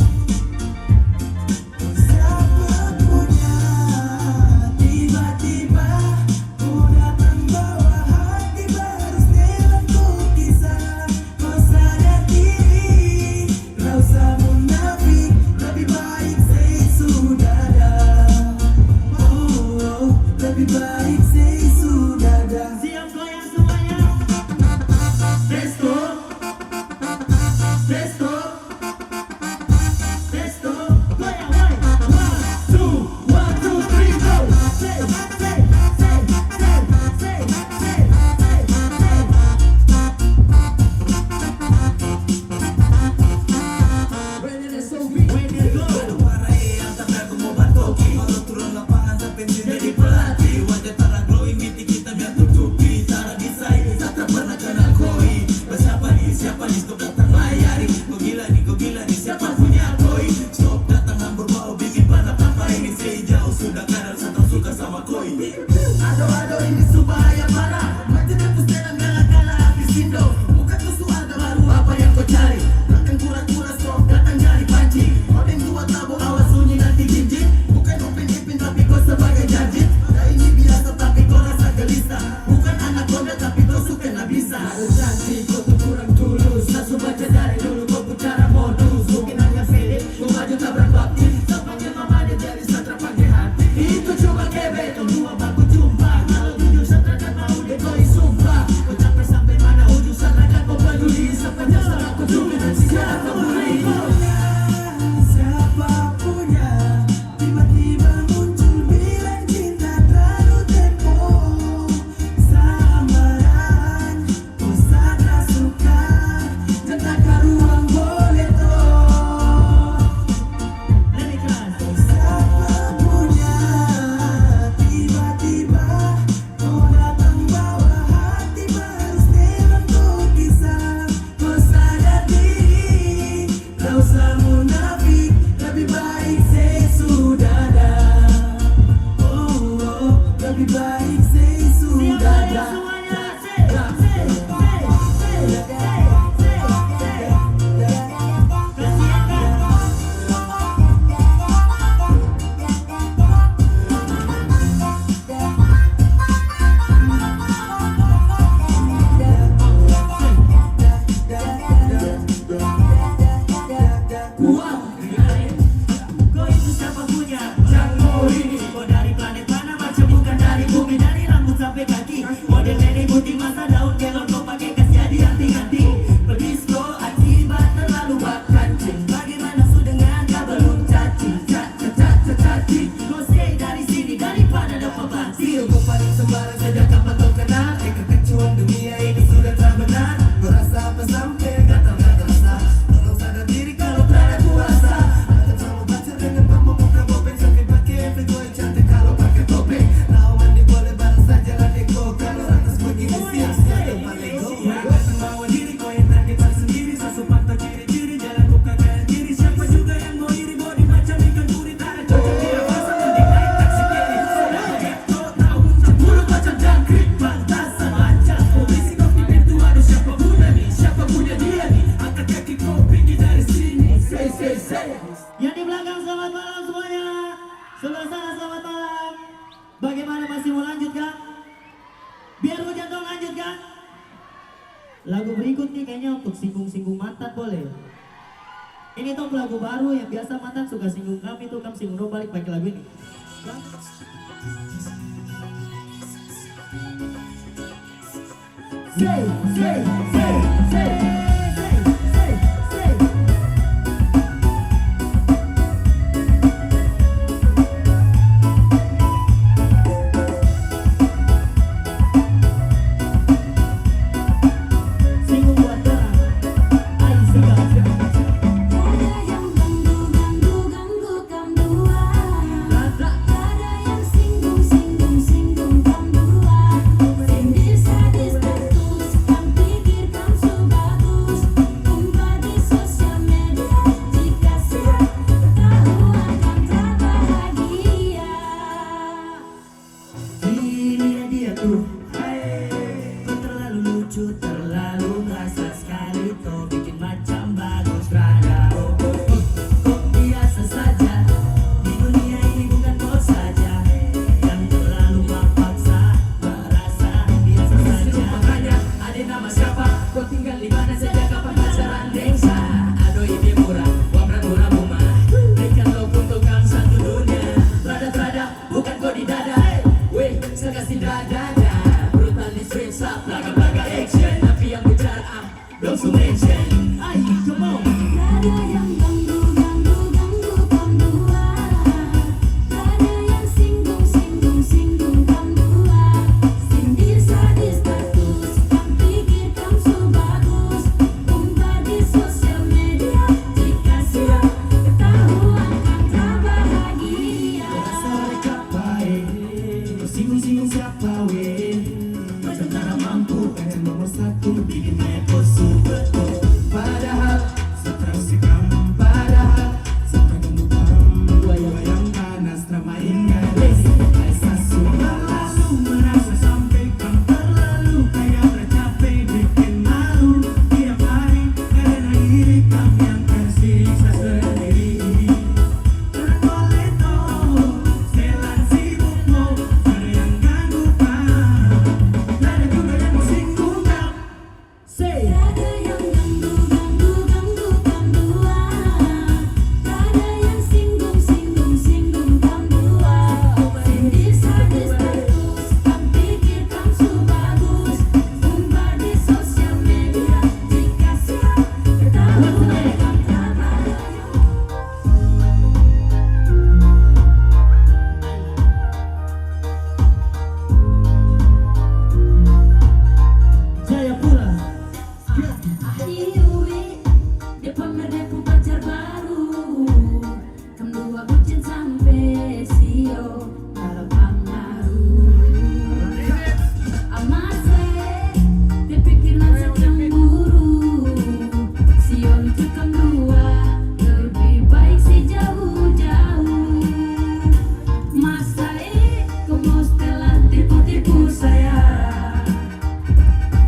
Siapa punya tiba-tiba kau datang bawa hati baru setelan kau kisah. Kau sadar diri, tak usah munafik, lebih baik say sudah dah. Oh, lebih baik say sudah dah. Siap goyang semuanya. Let's go. Let's go. Let's go. Goyang, woy. 1, 2, 3, go. Say. Jadi pelatih, wajah tak glowing, miti kita biar tutupi. Tak bisa ini, tak pernah kenal koi. Siapa nih, stop datang layari. Kau gila nih, siapa punya koi. Stop datang hambur mau bikin panas tanpa ini. Say jauh sudah kadar, saya tak suka sama koi. Ado ini supaya parah. Mati tepus dalam galak-galak habis Indo. Bukan tuh ada baru apa yang kau cari. Belakang kura-kura stop datang jadi pancing. Odeng tua tabu awas sunyi nanti jinjing. Bukan upin-ipin tapi kau sebagai jajit. Nah ini biasa tapi kau rasa gelisah. Bukan anak konda tapi kau suka nabisa. Ada janji kau tuh kurang tulus. Langsung baca dari dulu kau bicara modus. Mungkin hanya pede, kau maju tabrak bakti. Tak panggil mama dia jadi satra panggil hati. Itu cuma kebet, kau dua baku jumpa. Kalau jujur satra kan mau deh kau sumpah. Kau capek sampai mana ujung satra kan kau peduli. Sepanjang setelah kau cumi dan sejarah kau beri. Siapa punya tiba-tiba muncul bilang cinta terlalu tempo. Samaran, kau sadar suka cinta karuan boleh toh. Let me kelas. Siapa punya tiba-tiba kau datang bawa hati baru setelan kau kisah. Kau sadar diri, tak usah munafik, lebih baik say sudah dah. Oh, lebih baik say sudah dah. Kau itu siapa punya? Jangan ini. Kau dari planet mana? Macam bukan dari bumi. Dari rambut sampai kaki. Model nenek putih masa daun kelor. Kau pakai kas jadi hati-hati. Berdisco akibat terlalu bakancing. Bagaimana sudengan kau belum cacing? Caci. Kau stay dari sini daripada dapat banting. Kau paling sembarang saja kapan kau kenal. Kekecuan dunia ini sudah tak benar. Berasa apa sampai gatal-gatal sah. Tolong sadar diri kalau tak ada kuasa. Ada kamu baca dengan membuka bopeng sampai pakai efek kau yang cantik kalau pakai topeng. Tahu mandi boleh bareng saja lah deko. Kalau atas begini siap-siap tempat lego. Datang bawa diri kau yang tak kita sendiri. Sesuatu pantau ciri-ciri jalan buka kanan kiri. Siapa juga yang mau iri body macam ikan duri. selamat malam. Bagaimana, masih mau lanjut kan? Biar hujan dong, lanjut kan? Lagu berikut nih kayaknya untuk singgung-singgung mantan boleh. Ini tuh lagu baru yang biasa mantan suka singgung kami tuh, kamu singgung dong balik pakai lagu ini. Say.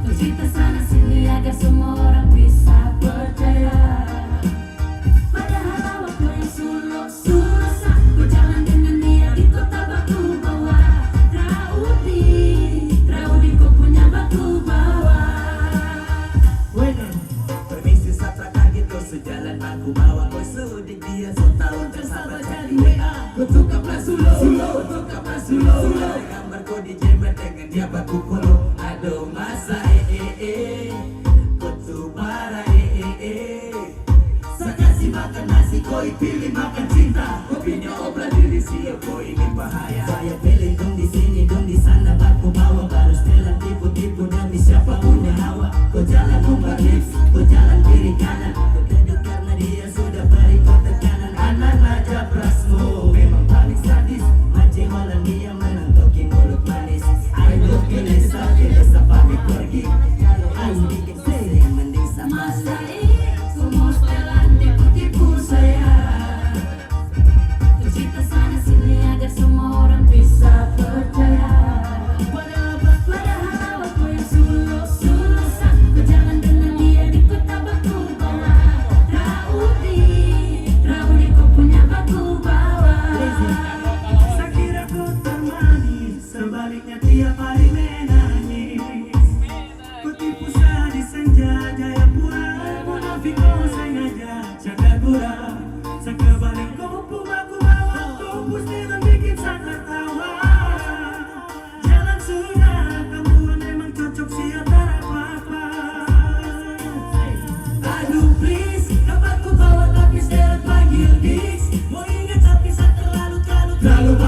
Tercita sana sini agar semua orang bisa percaya.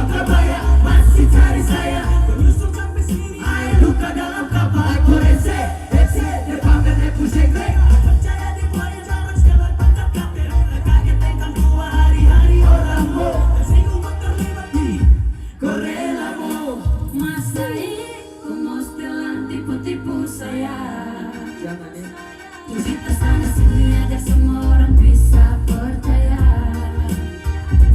Surabaya masih cari saya. Menyusul sampai sini. Air luka dalam kapal korese. Ese terpamer repu segre. Percaya di buaya zaman sekarang tangkap kapten. Kaget tengkang 2 hari-hari orang mau. Tersinggung terlibat di korelamu. Masa como telah tipu-tipu saya. Kita sana sini agar semua orang bisa percaya.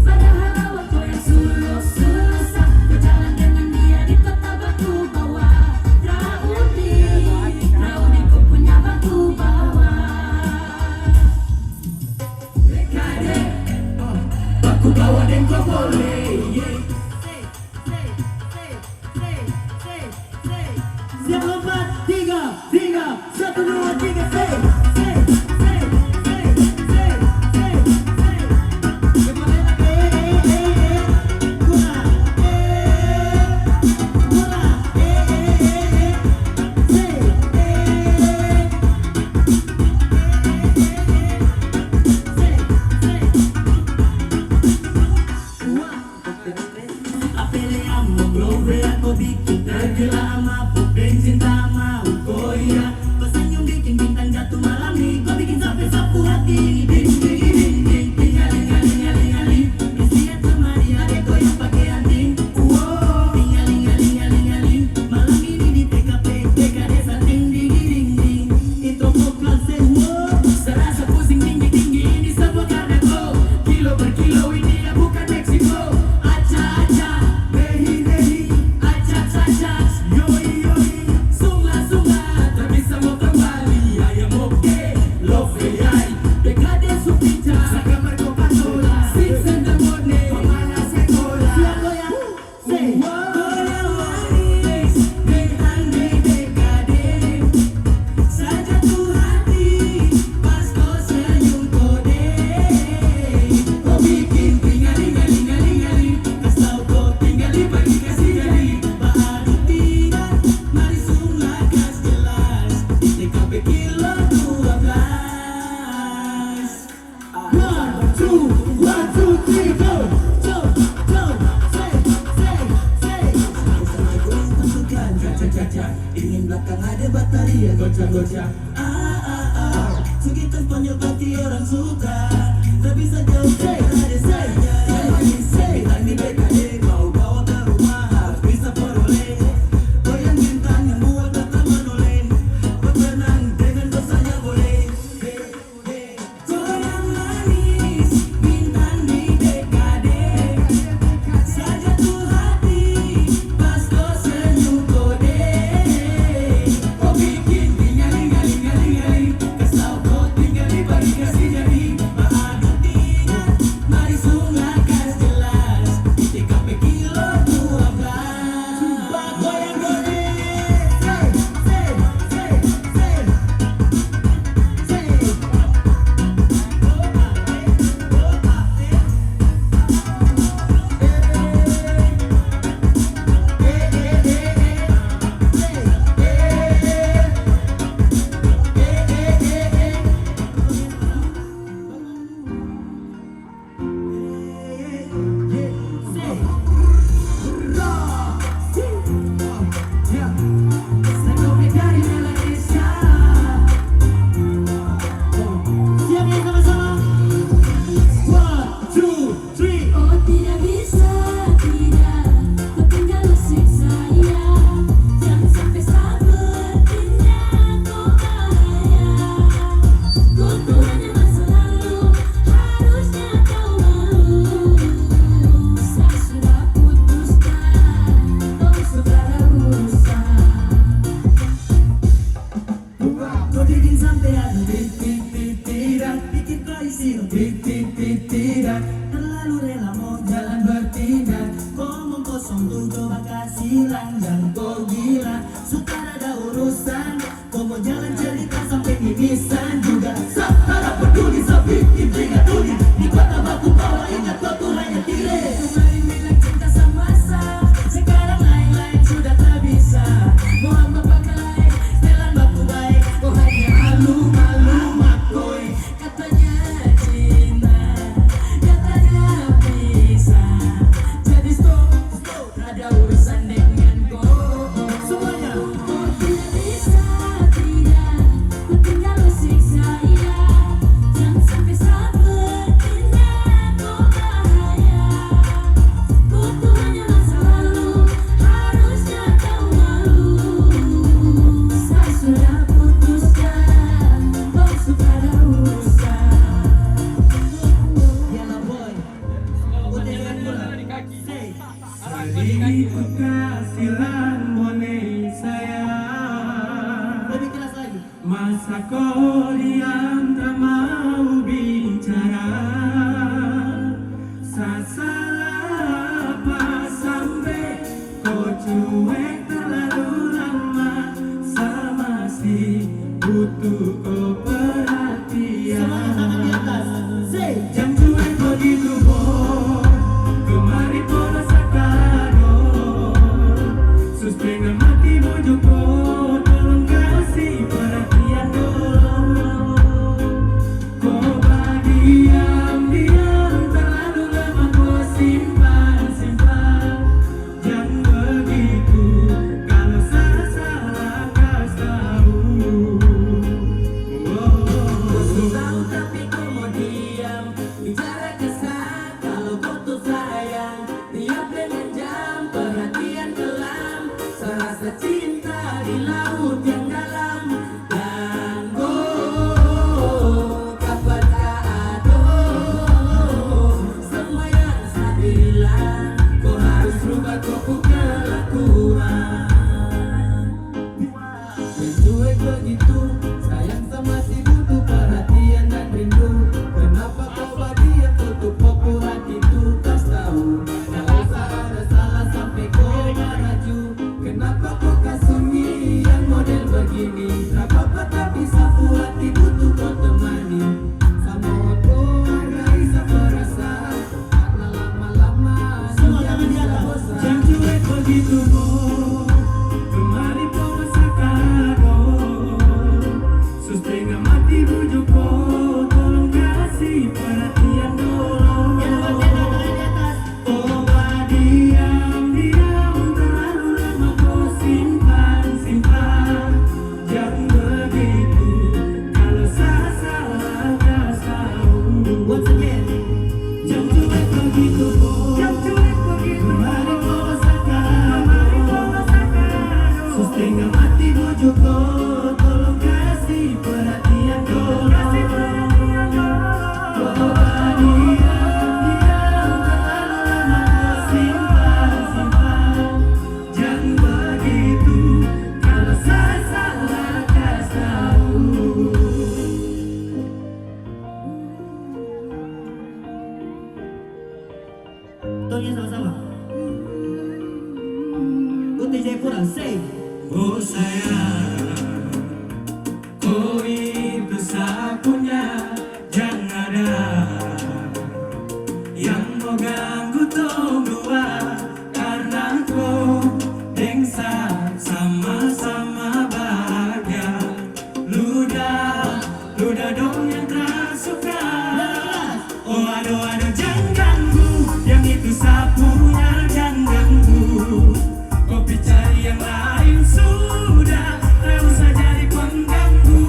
Padahal awal kau yang susah berjalan dengan dia di kota batu bawah. Raudi kau punya batu bawah. Dekade baku bawah dan kau boleh. Siap lompat 3, 1, 2, 3, say. Apeleamos, globrea, bikin tergila ama, bensin tak mau koya. Kau senyum bikin bintang jatuh malam nih. Kau bikin sampai sapu hati ini. Ding, ding, ding, ding, tingaling, isian sama dia deh kau yang pakai anting. Wow, tingaling, malam ini di TKP desa ding, ding, ding, ding. Intro vokal wow, serasa pusing tinggi ini semua karena kau. Kilo per kilo ini ya bukan Meksiko. Aca, behi, acak, yoi, sungla, tak bisa mau kembali. Ayam oke, love yai, dekade supita, sagamar Coca-Cola, six and the morning, pemana sekolah. Siap goyang, say, goyang manis, dekade, saja tuh hati, pas kau senyum kode. Kau bikin tingaling, kasau kau tinggali bagi kasih jadi. Baru tidak, mari sunglah kas jelas. TKP kilo 12. 1, 2, 3, go. Say. Ingin belakang ada bateria gocah. Segitu Spanyol pasti orang suka. Tak bisa jauh ada saya. Say, bilang di BKD mau bawa ke rumah harus bisa peroleh. Goyang bintang yang buat kata menoleh. Berbenang dengan dosanya boleh. Goyang manis, bintang di BKD. Saja tuh hati, pas kau senyum kode. Kau bikin tingaling, kasau kau tinggali bagi kasih jadi. Bahagia tidak, mari sunglah kas jelas. TKP kilo 12. Sumpah goyang gode. Say. Oh tidak bisa, tidak, kau tinggal usik saya. Jangan sampai sepertinya kau bahaya. Kau tuh hanya masa lalu, harusnya kau malu. Saya sudah putuskan, kau segala urusan. Kau bikin sampai ada tidak, bikin kau isi tidak. Terlalu rela mau jalan bertindak. Ngomong kosong tuh coba kasih lanjang. Kau gila, suka ada urusan. Kau mau jalan cerita sampai mimisan juga. Harap peduli, bikin tidak tuli. Di kota batu bawah ingat kau tuh hanya tire. Kemarin bilang cinta sama saya, sekarang lain-lain sudah tak bisa. Mau apa pakai lain, setelan baku baik. Kau hanya malu makoi. Katanya cinta, katanya bisa. Jadi stop. ada urusan denganku. Semuanya. Tidak bisa tidak, ku tinggal siksa ya. Jangan sampai sepertinya kau bahaya. Ku tuh hanya masa lalu, harusnya kau malu. Saya sudah putuskan, kau sudah ada urusan. Yalah boy, udah dengan pula. Say. Seribu kasihan boleh sayang. Lebih keras lagi. Masa kau diam tak mau bicara. Salah apa sampai kau cuek terlalu lama. Saya masih butuh kau perhatian. Semuanya tangan di atas. Say. Jam cuek begitu boh, kemari pola sakado. Setengah mati bojoko, tolong kasih perhatian dulu. Kau diam-diam terlalu lama kau simpan. Jangan begitu, kalau salah kasih tahu. Tahu tapi kau mau diam, bicara kesal kalau kau tuh sayang. Tiap dengan jam, perhatian kelam, serasa cinta di laut yang dalam. Dan kapan kado semua yang saya bilang, kau harus rubah kau kelakuan. Mencuek begitu, sayang sama si butuh perhatian dan rindu. Kenapa kau diam tutup popo hatiku, tak tahu. Kalau saya ada salah sampai kau meraju. Kenapa kau kasuni yang model begini? Tak apa-apa tapi sapu hati butuh kau temani. Sama aku hargai sama rasa, karena lama-lama Semua tangan di atas. jangan cuek begitu boh. Kemari kau sakado, setengah mati bujuk kau, tolong kasih perhatian dulu. Coba diam-diam terlalu lama kau simpan. Jangan begitu, kalau saya salah kasih tahu. Once again. Jam cuek begitu boh, kemari kau sakado. Setengah mati bujuk kau, tolong kasih perhatian dulu. Coba diam-diam terlalu lama kau simpan. Jangan begitu, kalau saya salah kasih tahu. Tonnya sama-sama. UTJ Pura, say. Oh sayang, kau itu sapunya, jangan ada yang mau ganggu tong dua. Karena kau dengsa sama-sama bahagia. Ludah dong yang tersuka. Oh aduh jangan ganggu, yang itu sapunya jangan ganggu. Kopi cari yang lain sudah, tak usah jadi pengganggu.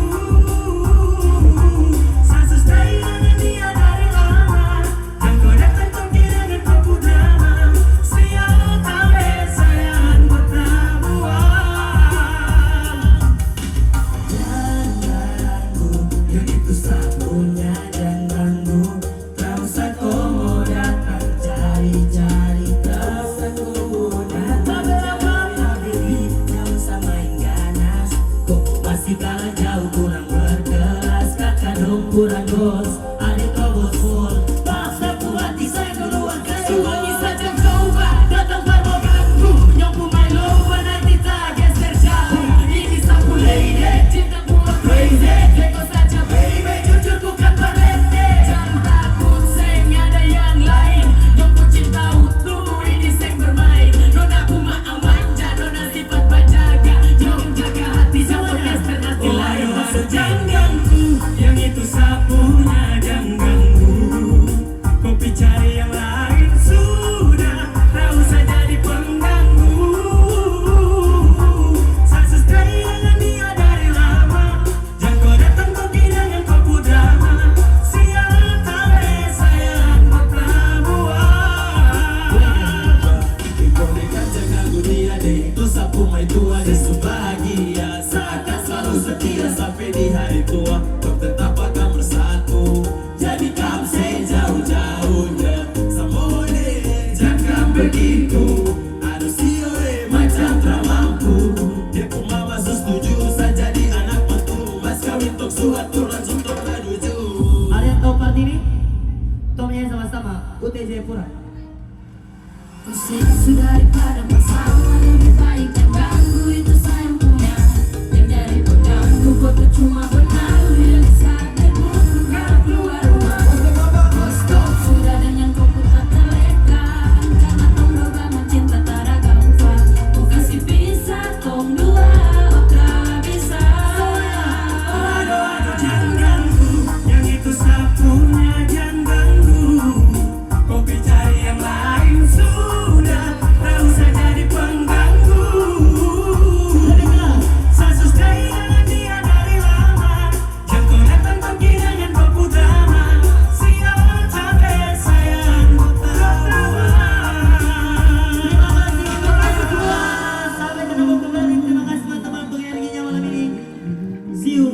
Isu daripada masalah lebih baik yang ganggu itu saya punya. Yang jadi pengganggu kau tuh cuma benar yang saat terbunuh kau keluar rumah. Kau stop sudah dengan kau putar terlekan karena tong doga mencinta tak gampang. Kau kasih bisa tong dua otra bisa. Aduh jangan ganggu, yang itu sapunya jangan ganggu. Kopi cari yang lain sudah, tak usah jadi pengganggu. Saya sustai dengan dia dari lama, jangan datang pergi dengan kopi drama. Siapa capek sayang pertama. Sampai ketemu kembali. Terima kasih teman-teman untuk energinya malam ini. See you.